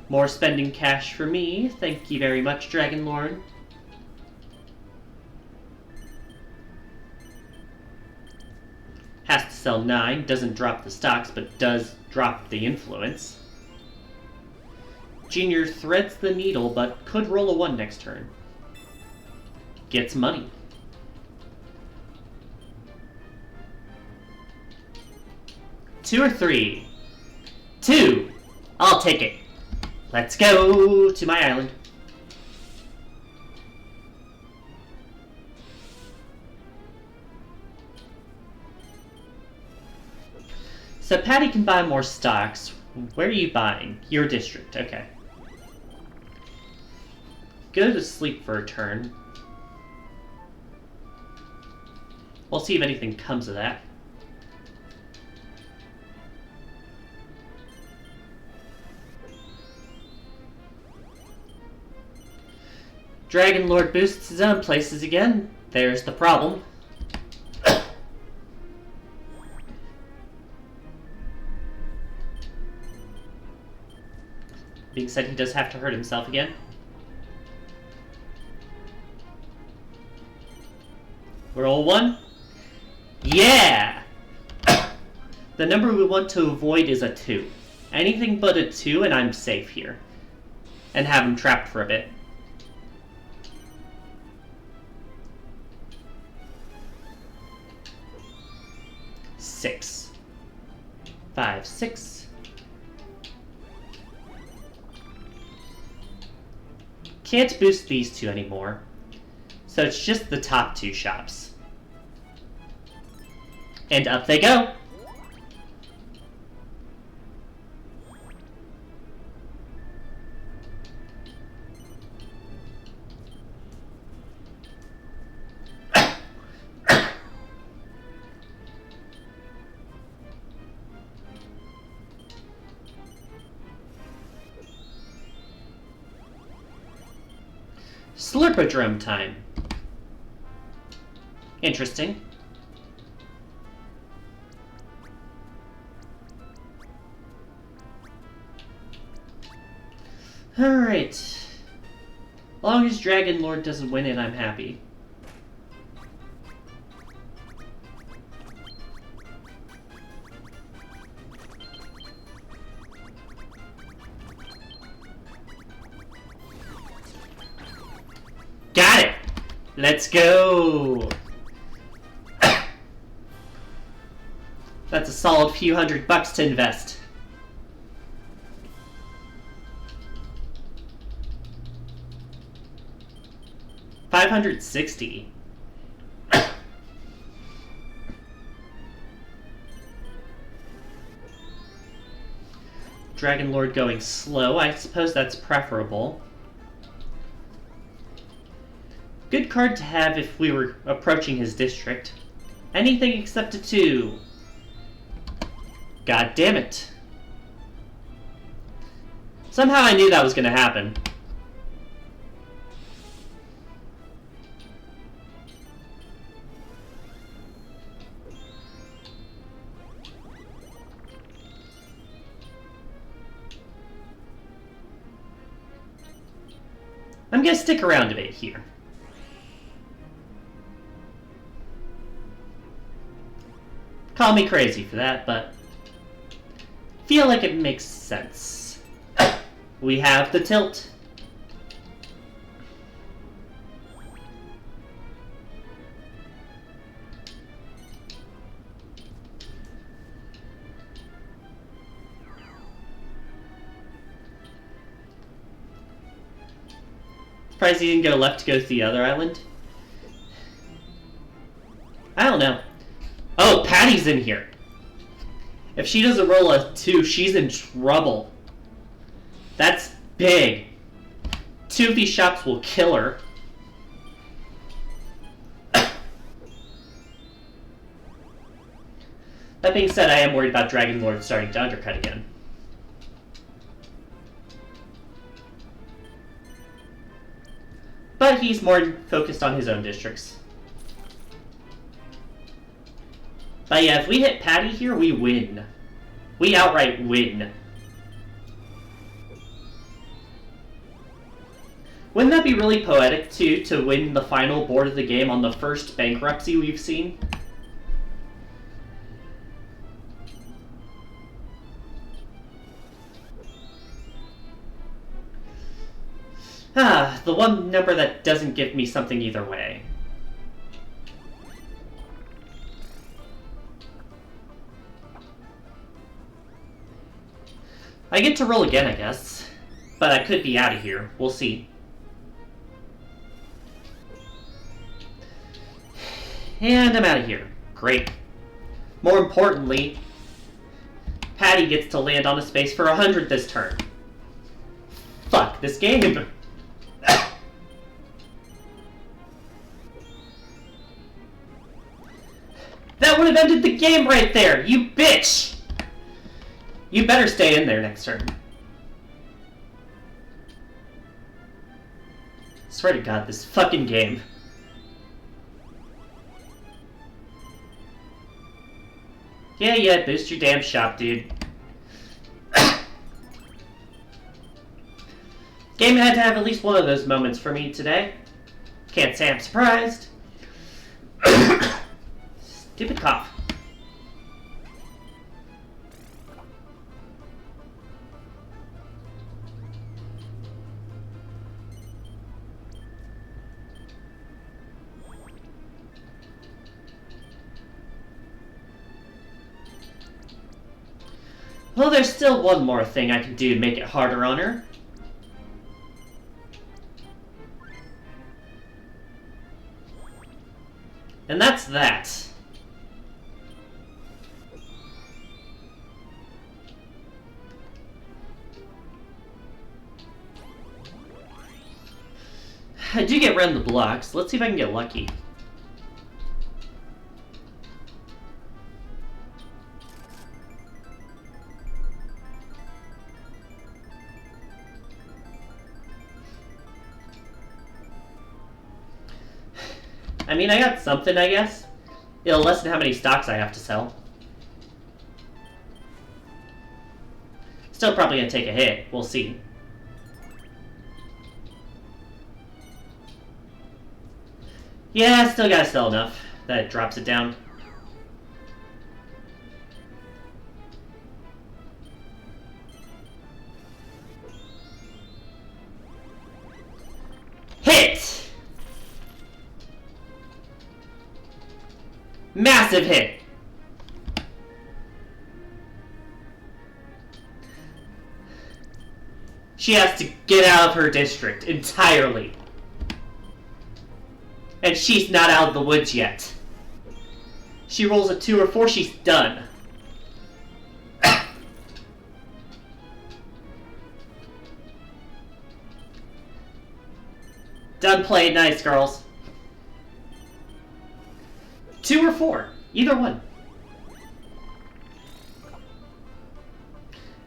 More spending cash for me. Thank you very much, Dragon Lord. Has to sell 9. Doesn't drop the stocks, but does drop the influence. Junior threads the needle, but could roll a 1 next turn. Gets money. $2 or $3? 2! I'll take it. Let's go to my island. So Patty can buy more stocks. Where are you buying? Your district, okay. Go to sleep for a turn. We'll see if anything comes of that. Dragon Lord boosts his own places again. There's the problem. Being said, he does have to hurt himself again. Roll 1. Yeah! The number we want to avoid is a 2. Anything but a 2 and I'm safe here. And have him trapped for a bit. Six. 5, 6. Can't boost these two anymore. So it's just the top 2 shops. And up they go! Slurpodrome time. Interesting. Alright. As long as Dragon Lord doesn't win it, I'm happy. Got it! Let's go! That's a solid few $100 to invest. $560. Dragon Lord going slow. I suppose that's preferable. Good card to have if we were approaching his district. Anything except a 2. God damn it. Somehow I knew that was going to happen. I'm going to stick around a bit here. Call me crazy for that, but feel like it makes sense. We have the tilt. Surprised he didn't go left to go to the other island. I don't know. Oh, Patty's in here. If she doesn't roll a 2, she's in trouble. That's big. 2 of these shops will kill her. That being said, I am worried about Dragon Lord starting to undercut again. But he's more focused on his own districts. But yeah, if we hit Patty here, we win. We outright win. Wouldn't that be really poetic, too, to win the final board of the game on the first bankruptcy we've seen? Ah, the one number that doesn't give me something either way. I get to roll again, I guess. But I could be out of here. We'll see. And I'm out of here. Great. More importantly, Patty gets to land on a space for 100 this turn. Fuck this game. That would have ended the game right there, you bitch! You better stay in there next turn. Swear to God, this fucking game. Yeah, boost your damn shop, dude. Game had to have at least one of those moments for me today. Can't say I'm surprised. Stupid cough. Well, there's still one more thing I can do to make it harder on her. And that's that. I do get around the blocks. Let's see if I can get lucky. I mean, I got something, I guess. It'll lessen how many stocks I have to sell. Still probably gonna take a hit. We'll see. Yeah, still gotta sell enough that it drops it down. Hit! Massive hit! She has to get out of her district entirely. And she's not out of the woods yet. She rolls a 2 or 4, she's done. Done playing nice, girls. 2 or 4, either one.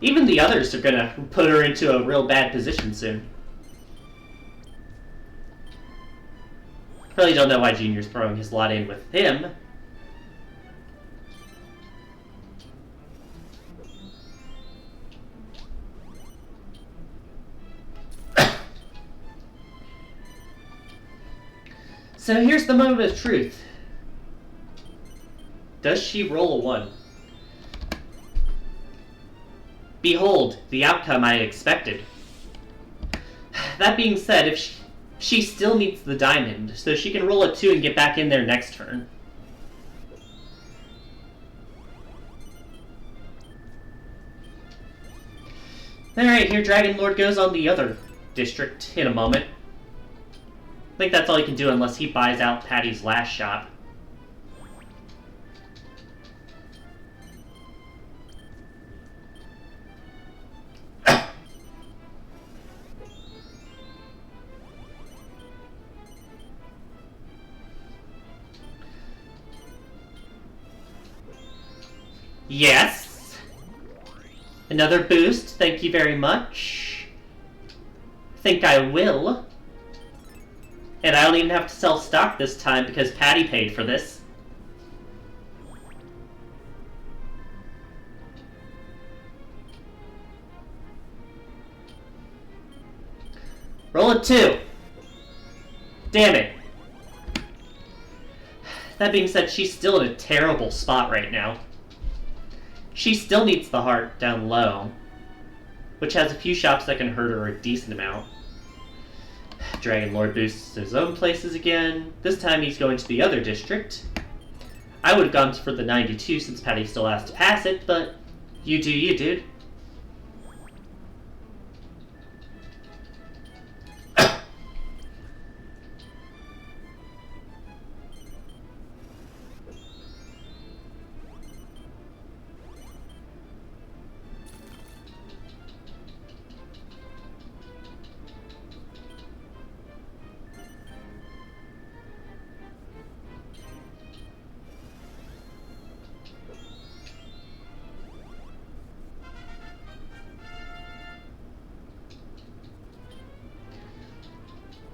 Even the others are gonna put her into a real bad position soon. Really don't know why Junior's throwing his lot in with him. So here's the moment of truth. Does she roll a 1? Behold, the outcome I expected. That being said, if she still needs the diamond, so she can roll a 2 and get back in there next turn. Alright, here Dragon Lord goes on the other district in a moment. I think that's all he can do unless he buys out Patty's last shop. Yes! Another boost, thank you very much. Think I will. And I don't even have to sell stock this time because Patty paid for this. Roll a 2. Damn it. That being said, she's still in a terrible spot right now. She still needs the heart down low, which has a few shops that can hurt her a decent amount. Dragon Lord boosts his own places again. This time he's going to the other district. I would have gone for the 92 since Patty still has to pass it, but you do you, dude.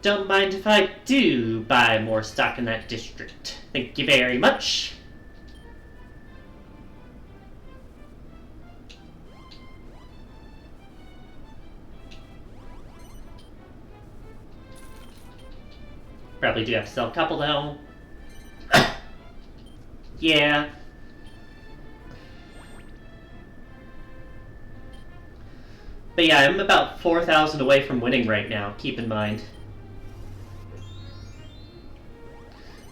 don't mind if I do buy more stock in that district. Thank you very much. Probably do have to sell a couple though. Yeah. But yeah, I'm about 4,000 away from winning right now, keep in mind.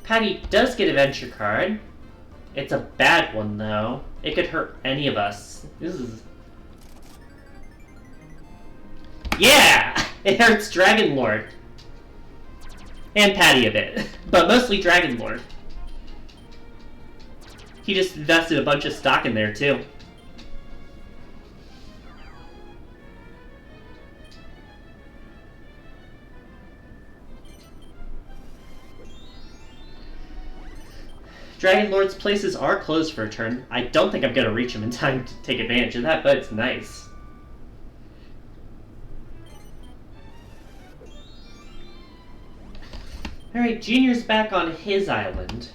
Patty does get a venture card. It's a bad one though. It could hurt any of us. Yeah! It hurts Dragon Lord. And Patty a bit. But mostly Dragon Lord. He just invested a bunch of stock in there too. Dragon Lord's places are closed for a turn. I don't think I'm going to reach him in time to take advantage of that, but it's nice. Alright, Junior's back on his island.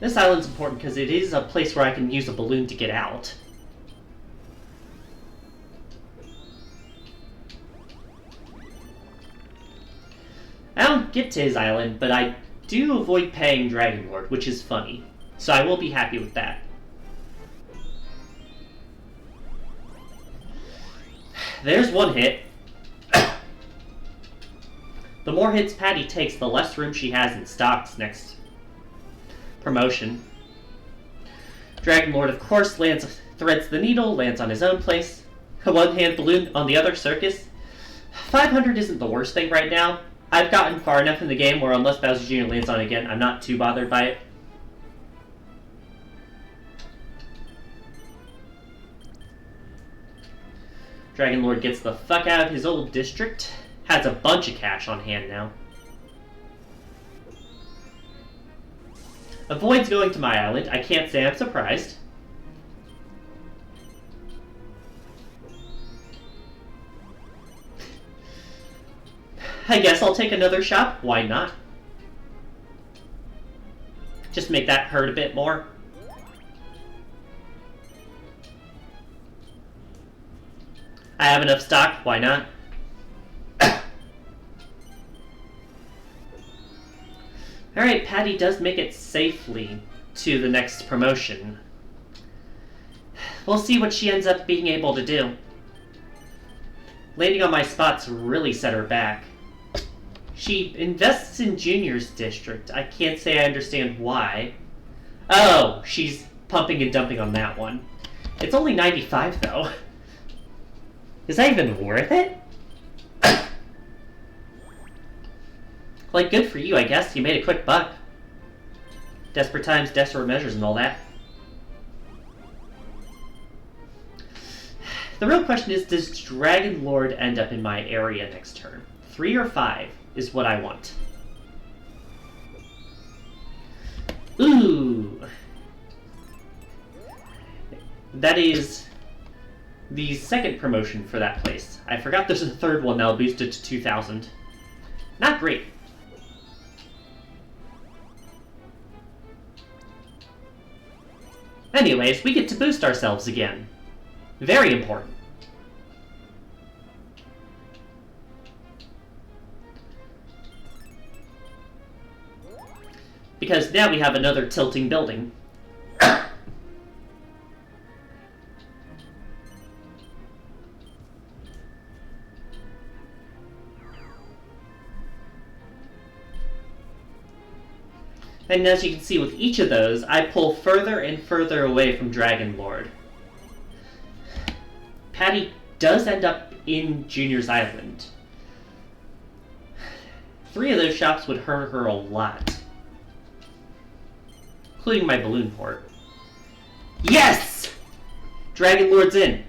This island's important because it is a place where I can use a balloon to get out. I don't get to his island, but I do avoid paying Dragon Lord, which is funny. So I will be happy with that. There's one hit. The more hits Patty takes, the less room she has in stocks next promotion. Dragon Lord, of course, threads the needle, lands on his own place. A one-hand balloon on the other circus. 500 isn't the worst thing right now. I've gotten far enough in the game where unless Bowser Jr. lands on it again, I'm not too bothered by it. Dragon Lord gets the fuck out of his old district. Has a bunch of cash on hand now. Avoids going to my island. I can't say I'm surprised. I guess I'll take another shop. Why not? Just make that hurt a bit more. I have enough stock. Why not? Alright, Patty does make it safely to the next promotion. We'll see what she ends up being able to do. Landing on my spots really set her back. She invests in Junior's district. I can't say I understand why. Oh, she's pumping and dumping on that one. It's only 95 though. Is that even worth it? Like, good for you, I guess. You made a quick buck. Desperate times, desperate measures, and all that. The real question is, does Dragon Lord end up in my area next turn? 3 or 5 is what I want. Ooh! That is the second promotion for that place. I forgot there's a third one that'll boost it to 2,000. Not great. Anyways, we get to boost ourselves again. Very important. Because now we have another tilting building. And as you can see with each of those, I pull further and further away from Dragon Lord. Patty does end up in Junior's Island. 3 of those shops would hurt her a lot. Including my balloon port. Yes! Dragon Lord's in.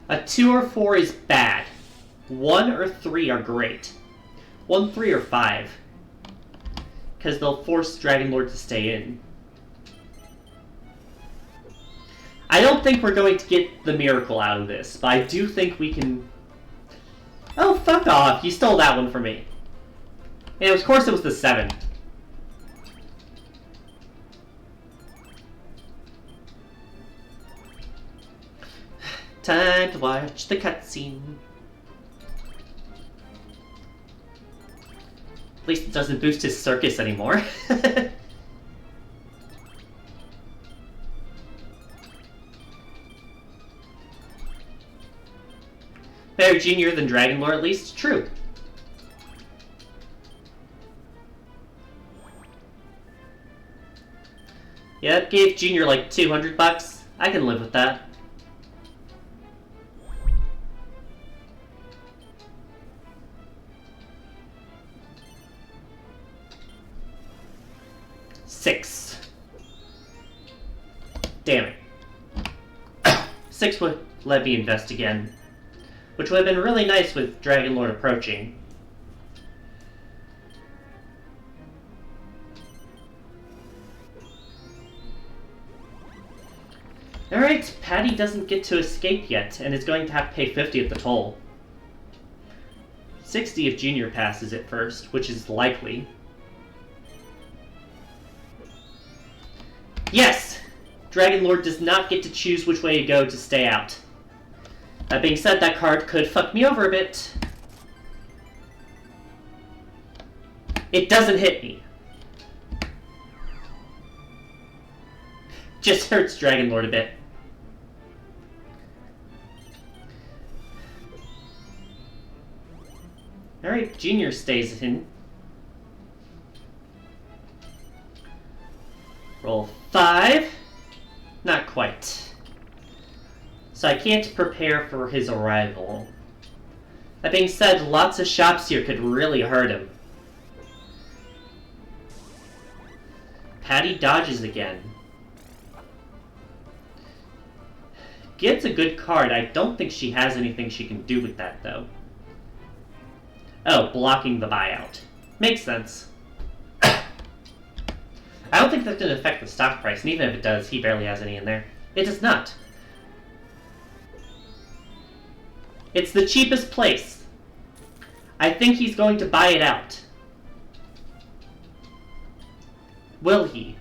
A 2 or 4 is bad. 1 or 3 are great. 1, 3, or 5. Because they'll force Dragon Lord to stay in. I don't think we're going to get the miracle out of this, but I do think we can Oh, fuck off. You stole that one from me. And of course it was the 7. Time to watch the cutscene. At least it doesn't boost his circus anymore. Better Junior than Dragon Lord, at least. True. Yep, gave Junior like $200. I can live with that. $6. Damn it. 6 would let me invest again, which would have been really nice with Dragon Lord approaching. Alright, Patty doesn't get to escape yet, and is going to have to pay 50 of the toll. 60 if Junior passes it first, which is likely. Yes! Dragon Lord does not get to choose which way to go to stay out. That being said, that card could fuck me over a bit. It doesn't hit me. Just hurts Dragon Lord a bit. Alright, Junior stays in. Roll 5. Not quite. So I can't prepare for his arrival. That being said, lots of shops here could really hurt him. Patty dodges again. Gets a good card. I don't think she has anything she can do with that, though. Oh, blocking the buyout. Makes sense. I don't think that's going to affect the stock price, and even if it does, he barely has any in there. It does not. It's the cheapest place. I think he's going to buy it out. Will he?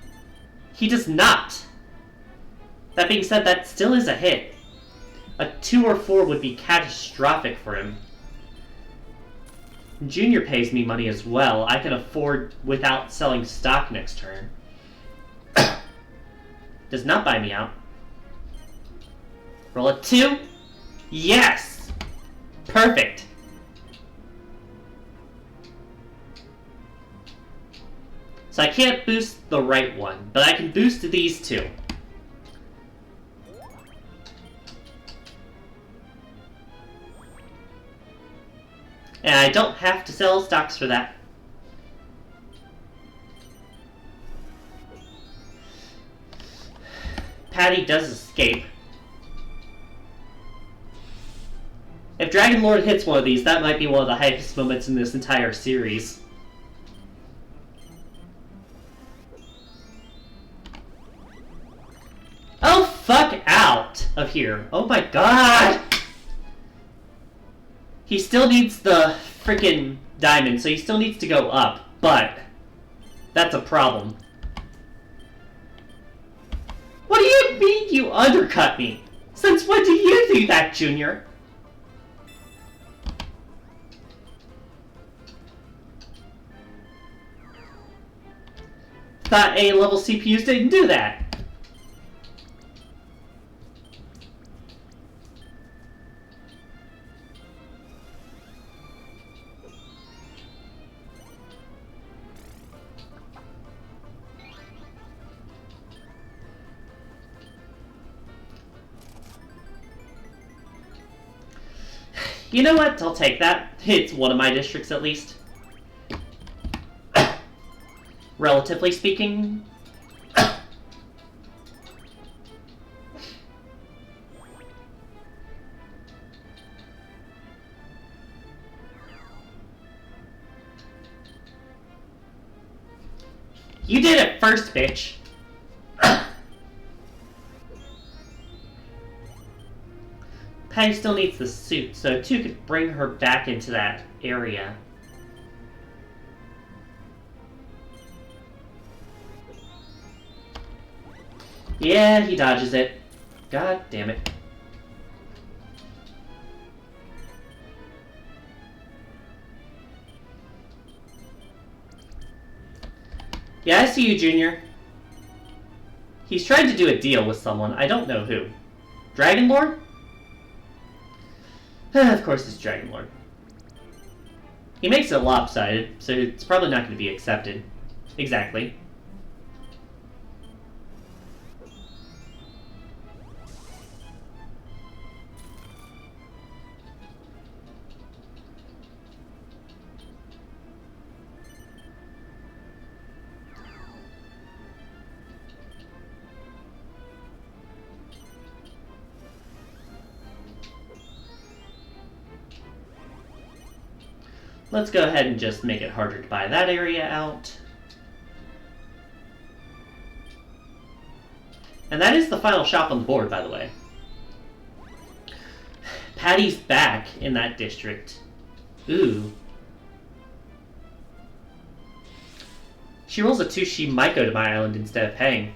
He does not. That being said, that still is a hit. A 2 or 4 would be catastrophic for him. Junior pays me money as well. I can afford without selling stock next turn. Does not buy me out. Roll a 2. Yes! Perfect. So I can't boost the right one, but I can boost these 2. And I don't have to sell stocks for that. Patty does escape. If Dragon Lord hits one of these, that might be one of the highest moments in this entire series. Oh, fuck out of here. Oh my god! He still needs the frickin' diamond, so he still needs to go up, but that's a problem. What do you mean you undercut me? Since when do you do that, Junior? Thought A-level CPUs didn't do that. You know what? I'll take that. It's one of my districts, at least. Relatively speaking. You did it first, bitch. Patty still needs the suit, so 2 could bring her back into that area. Yeah, he dodges it. God damn it. Yeah, I see you, Junior. He's trying to do a deal with someone. I don't know who. Dragon Lord? Of course it's Dragon Lord. He makes it lopsided, so it's probably not going to be accepted. Exactly. Let's go ahead and just make it harder to buy that area out. And that is the final shop on the board, by the way. Patty's back in that district. Ooh. She rolls a 2, she might go to my island instead of paying.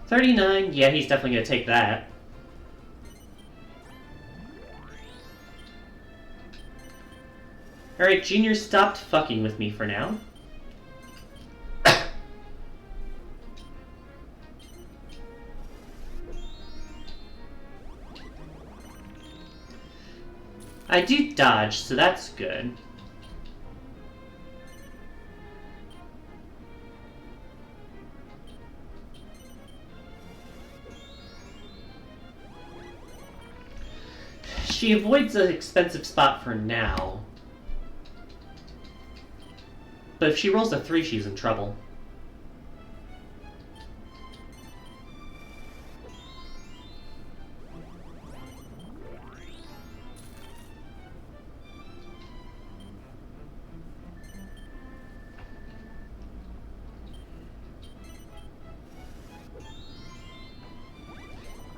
$39, yeah, he's definitely going to take that. Alright, Junior stopped fucking with me for now. I do dodge, so that's good. She avoids an expensive spot for now. But if she rolls a 3, she's in trouble.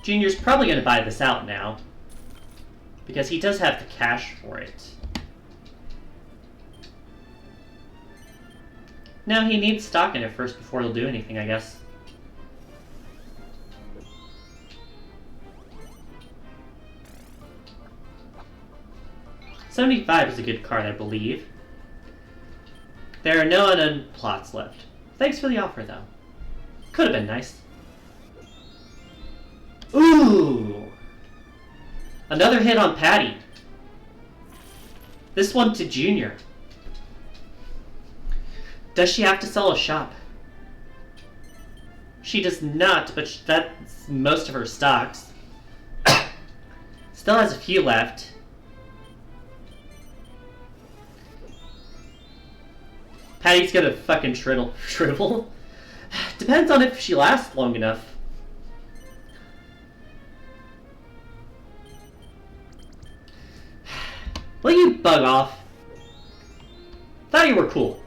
Junior's probably going to buy this out now, because he does have the cash for it. No, he needs stock in it first before he'll do anything, I guess. $75 is a good card, I believe. There are no unknown plots left. Thanks for the offer, though. Could have been nice. Ooh! Another hit on Patty. This one to Junior. Does she have to sell a shop? She does not, but that's most of her stocks. Still has a few left. Patty's gonna fucking shrivel. Depends on if she lasts long enough. Will you bug off? Thought you were cool.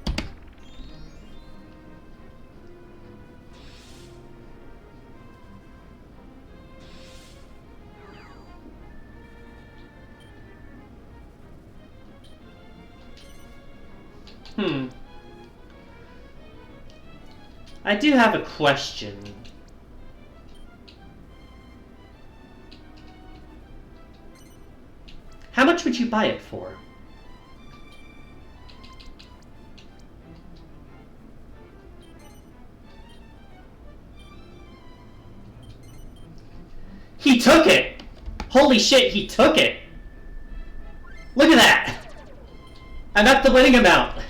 I do have a question. How much would you buy it for? He took it! Holy shit, he took it! Look at that! I'm at the winning amount!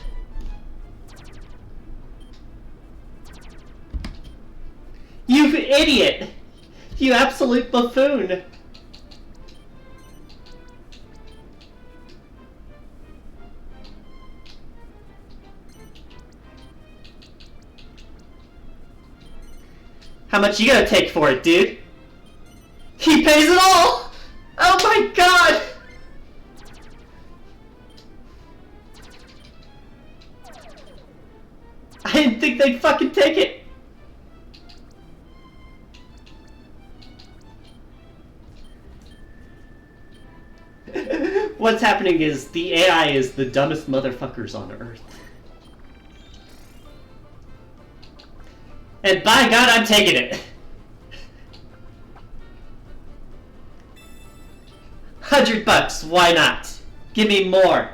You idiot! You absolute buffoon! How much you gonna take for it, dude? He pays it all! Oh my god! didn't think they'd fucking take it. What's happening is the AI is the dumbest motherfuckers on Earth. And by God, I'm taking it. $100, why not? Give me more.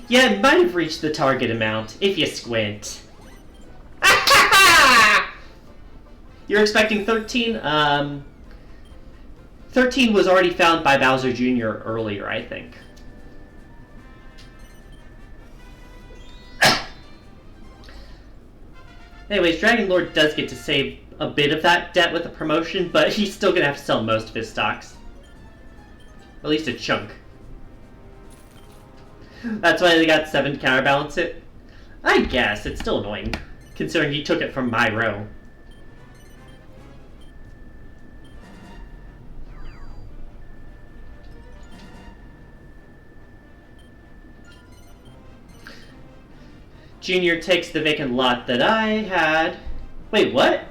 Yeah, it might have reached the target amount, if you squint. You're expecting 13? 13 was already found by Bowser Jr. earlier, I think. Anyways, Dragon Lord does get to save a bit of that debt with the promotion, but he's still gonna have to sell most of his stocks. At least a chunk. That's why they got 7 to counterbalance it. I guess, it's still annoying, considering he took it from my row. Junior takes the vacant lot that I had. Wait, what?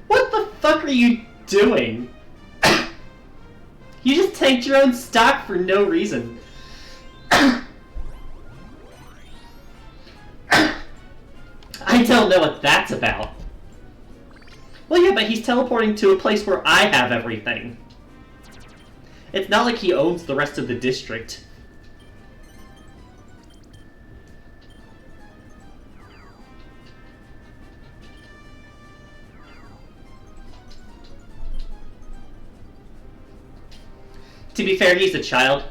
What the fuck are you doing? You just tanked your own stock for no reason. I don't know what that's about. Well, yeah, but he's teleporting to a place where I have everything. It's not like he owns the rest of the district. To be fair, he's a child.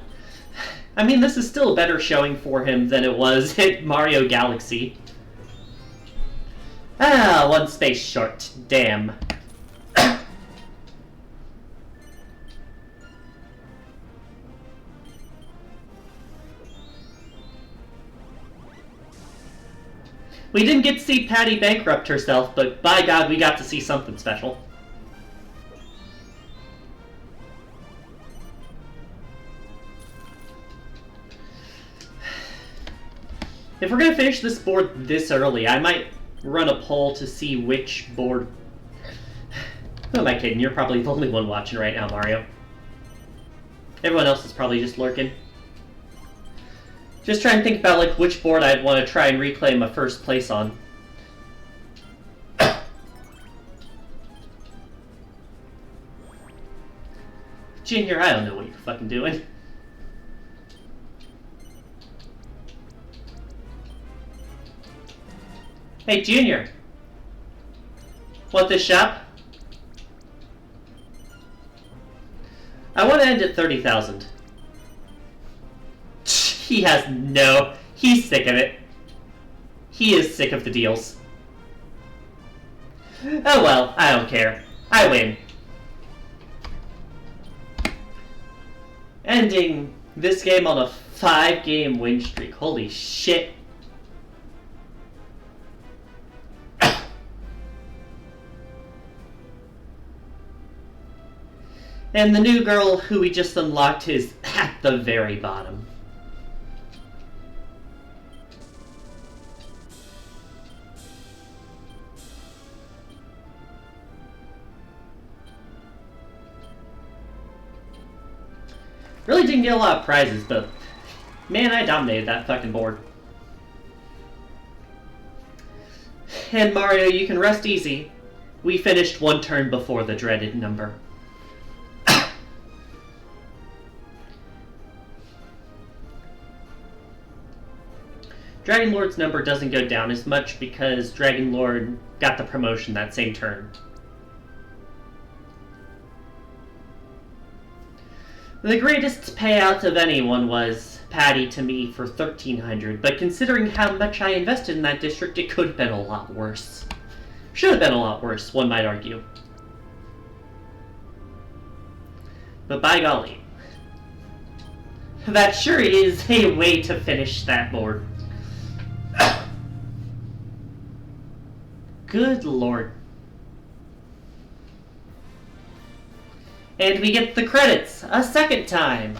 I mean, this is still a better showing for him than it was at Mario Galaxy. Ah, 1 space short. Damn. We didn't get to see Patty bankrupt herself, but by God, we got to see something special. If we're gonna finish this board this early, I might run a poll to see which board... Who am I kidding? You're probably the only one watching right now, Mario. Everyone else is probably just lurking. Just try and think about like which board I'd want to try and reclaim a first place on. Junior, I don't know what you're fucking doing. Hey, Junior. Want this shop? I want to end at 30,000. He has no... He's sick of it. He is sick of the deals. Oh well, I don't care. I win. Ending this game on a 5-game win streak. Holy shit. And the new girl who we just unlocked is at the very bottom. Really didn't get a lot of prizes, but man, I dominated that fucking board. And Mario, you can rest easy. We finished 1 turn before the dreaded number. Dragon Lord's number doesn't go down as much because Dragon Lord got the promotion that same turn. The greatest payout of anyone was Patty to me for 1,300, but considering how much I invested in that district, it could have been a lot worse. Should have been a lot worse, one might argue. But by golly, that sure is a way to finish that board. Good lord. And we get the credits a second time.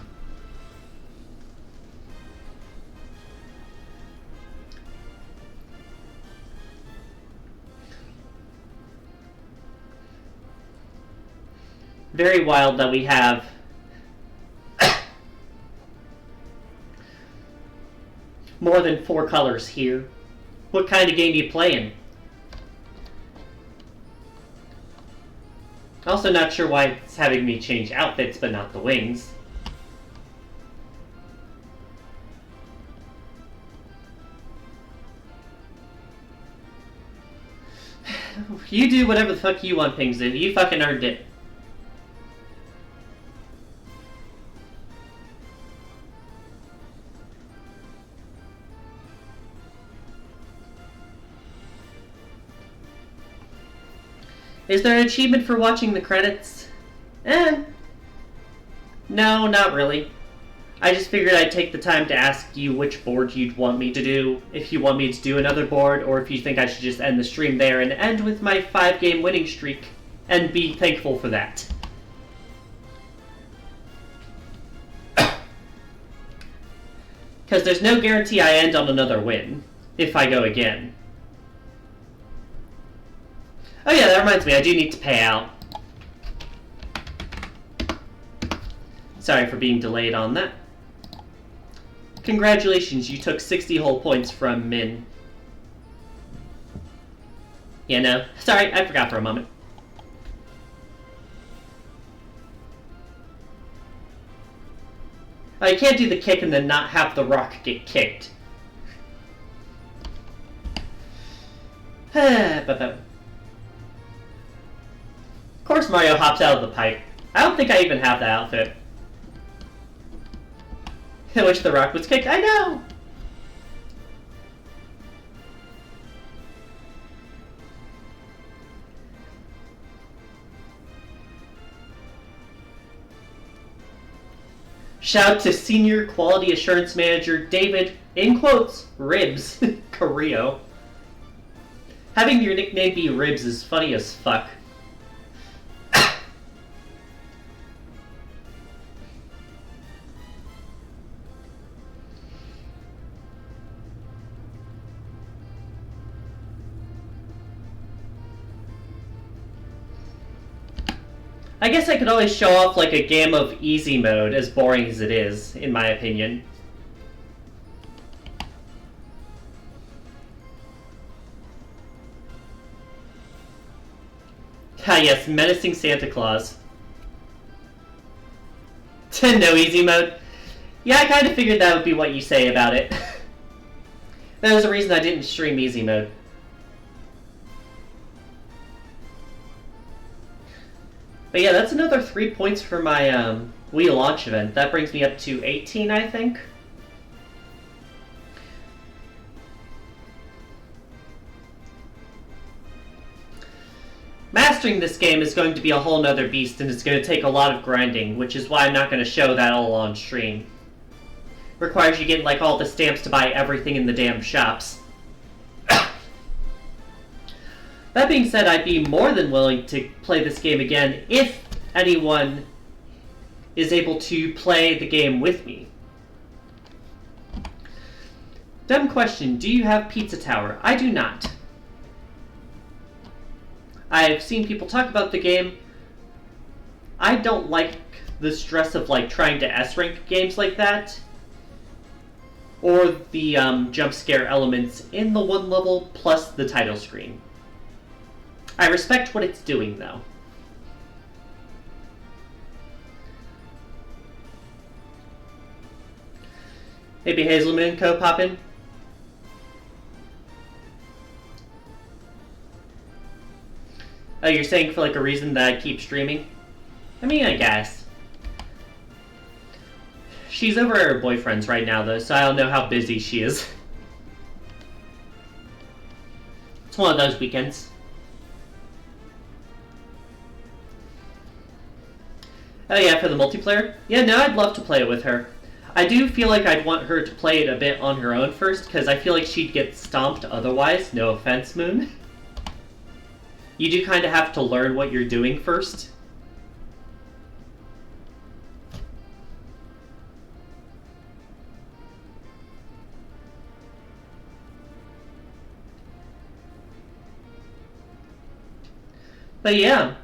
Very wild that we have more than 4 colors here. What kind of game are you playing? Also not sure why it's having me change outfits but not the wings. You do whatever the fuck you want, Pingzu. You fucking earned it. Is there an achievement for watching the credits? No, not really. I just figured I'd take the time to ask you which board you'd want me to do, if you want me to do another board, or if you think I should just end the stream there and end with my 5-game winning streak, and be thankful for that. Because there's no guarantee I end on another win, if I go again. Oh yeah, that reminds me, I do need to pay out. Sorry for being delayed on that. Congratulations, you took 60 whole points from Min. Yeah, no. Sorry, I forgot for a moment. Oh, you can't do the kick and then not have the rock get kicked. Of course Mario hops out of the pipe. I don't think I even have the outfit. In which the rock was kicked. I know! Shout to Senior Quality Assurance Manager David, in quotes, Ribs, Carrillo. Having your nickname be Ribs is funny as fuck. I guess I could always show off like a game of easy mode, as boring as it is, in my opinion. Ah yes, menacing Santa Claus. No easy mode? Yeah, I kind of figured that would be what you say about it. That was the reason I didn't stream easy mode. But yeah, that's another 3 points for my Wii launch event. That brings me up to 18, I think. Mastering this game is going to be a whole nother beast, and it's going to take a lot of grinding, which is why I'm not going to show that all on stream. Requires you getting like all the stamps to buy everything in the damn shops. That being said, I'd be more than willing to play this game again if anyone is able to play the game with me. Dumb question, do you have Pizza Tower? I do not. I've seen people talk about the game. I don't like the stress of like trying to S-rank games like that, or the jump scare elements in the one level plus the title screen. I respect what it's doing, though. Maybe Hazelman Co. pop in? Oh, you're saying for like a reason that I keep streaming? I mean, I guess. She's over at her boyfriend's right now, though, so I don't know how busy she is. It's one of those weekends. Oh yeah, for the multiplayer? Yeah, no, I'd love to play it with her. I do feel like I'd want her to play it a bit on her own first, because I feel like she'd get stomped otherwise. No offense, Moon. You do kind of have to learn what you're doing first. But yeah,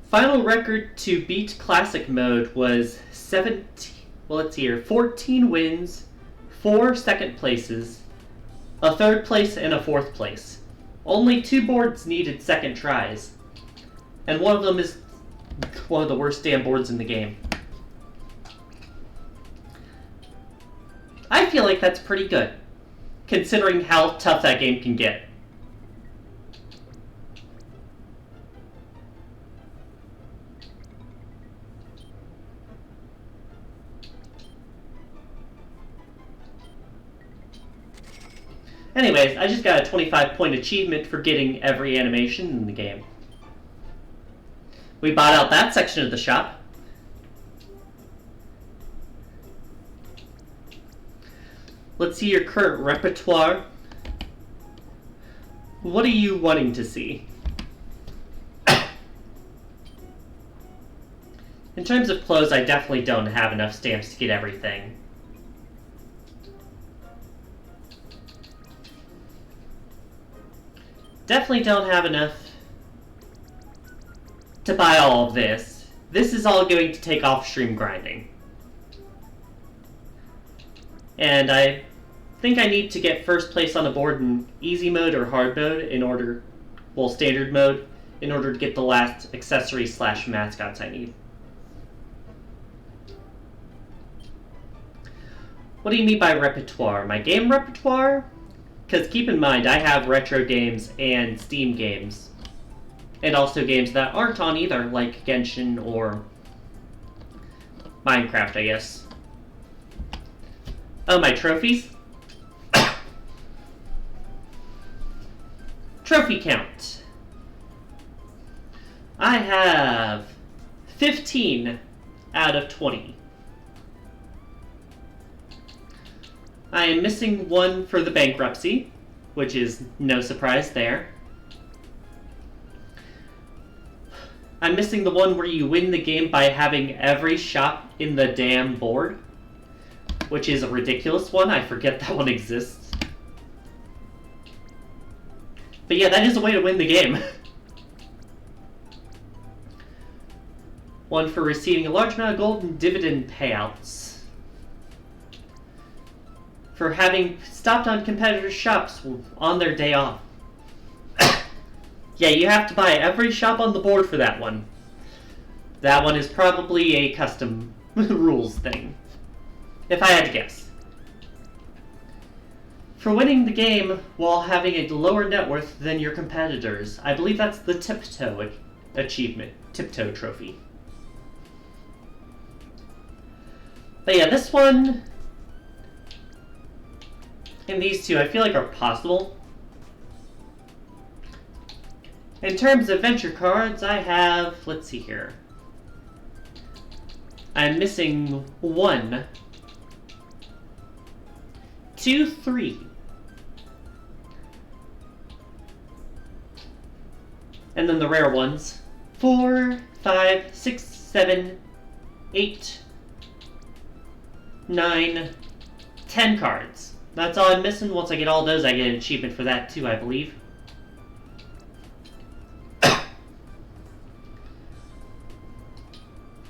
final record to beat classic mode was 14 wins, 4 second places, a third place, and a fourth place. Only 2 boards needed second tries, and one of them is one of the worst damn boards in the game. I feel like that's pretty good, considering how tough that game can get. Anyways, I just got a 25-point achievement for getting every animation in the game. We bought out that section of the shop. Let's see your current repertoire. What are you wanting to see? In terms of clothes, I definitely don't have enough stamps to get everything. Definitely don't have enough to buy all of this. This is all going to take off stream grinding. And I think I need to get first place on the board in easy mode or hard mode standard mode, in order to get the last accessories / mascots I need. What do you mean by repertoire? My game repertoire? Because keep in mind, I have retro games and Steam games. And also games that aren't on either, like Genshin or Minecraft, I guess. Oh, my trophies? Trophy count. I have 15 out of 20. I am missing 1 for the bankruptcy, which is no surprise there. I'm missing the one where you win the game by having every shop in the damn board, which is a ridiculous one. I forget that one exists. But yeah, that is a way to win the game. 1 for receiving a large amount of gold and dividend payouts. For having stopped on competitors' shops on their day off. Yeah, you have to buy every shop on the board for that one. That one is probably a custom rules thing, if I had to guess. For winning the game while having a lower net worth than your competitors. I believe that's the Tiptoe achievement, Tiptoe trophy. But yeah, this one and these two I feel like are possible. In terms of venture cards, I have, let's see here. I'm missing 1, 2, 3. And then the rare ones. 4, 5, 6, 7, 8, 9, 10 cards. That's all I'm missing. Once I get all those, I get an achievement for that too, I believe.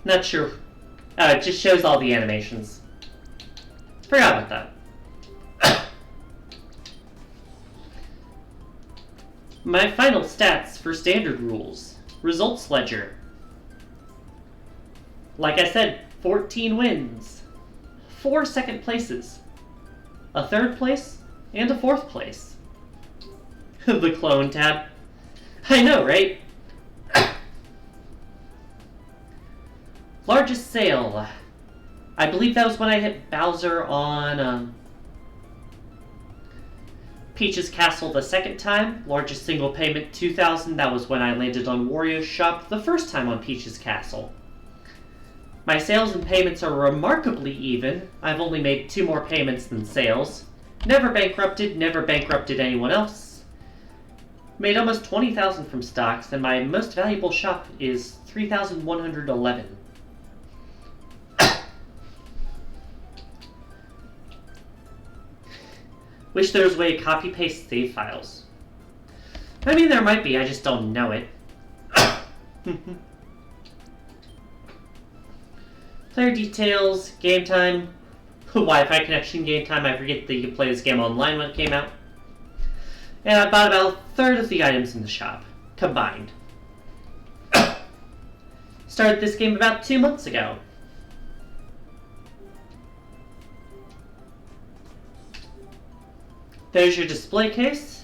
Not sure. It just shows all the animations. Forgot about that. My final stats for standard rules. Results ledger. Like I said, 14 wins. 4 second places. A third place, and a fourth place. The clone tab. I know, right? Largest sale. I believe that was when I hit Bowser on Peach's Castle the second time. Largest single payment, 2,000. That was when I landed on Wario's shop the first time on Peach's Castle. My sales and payments are remarkably even. I've only made 2 more payments than sales. Never bankrupted anyone else. Made almost 20,000 from stocks, and my most valuable shop is 3,111. Wish there was a way to copy-paste save files. I mean, there might be, I just don't know it. Player details, game time, Wi-Fi connection, game time. I forget that you could play this game online when it came out. And I bought about a third of the items in the shop, combined. Started this game about 2 months ago. There's your display case.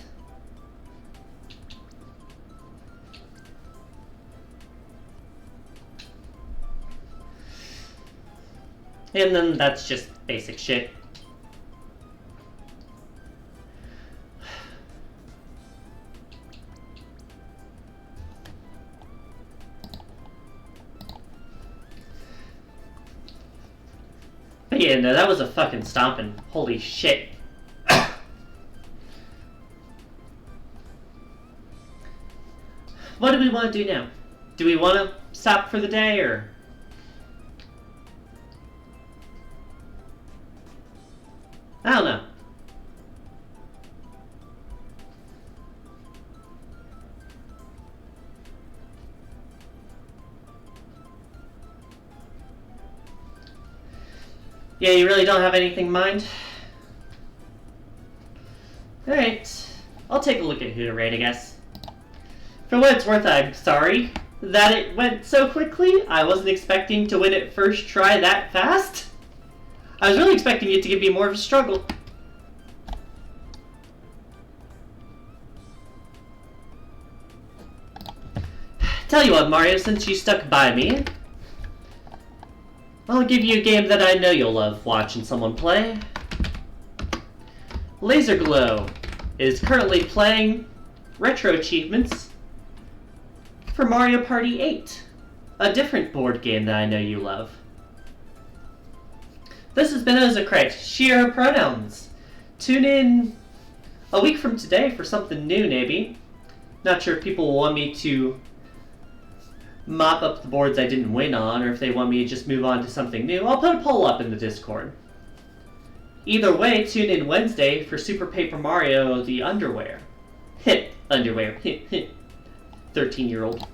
And then that's just basic shit. But yeah, no, that was a fucking stomping. Holy shit. What do we want to do now? Do we want to stop for the day, or... I don't know. Yeah, you really don't have anything in mind? Alright. I'll take a look at who to raid, I guess. For what it's worth, I'm sorry that it went so quickly. I wasn't expecting to win it first try that fast. I was really expecting it to give me more of a struggle. Tell you what, Mario, since you stuck by me, I'll give you a game that I know you'll love watching someone play. Laser Glow is currently playing Retroachievements for Mario Party 8, a different board game that I know you love. This has been Ozocrate. Sheer pronouns. Tune in a week from today for something new, maybe. Not sure if people will want me to mop up the boards I didn't win on, or if they want me to just move on to something new. I'll put a poll up in the Discord. Either way, tune in Wednesday for Super Paper Mario: The Underwear. Hit underwear. Hit 13-year-old.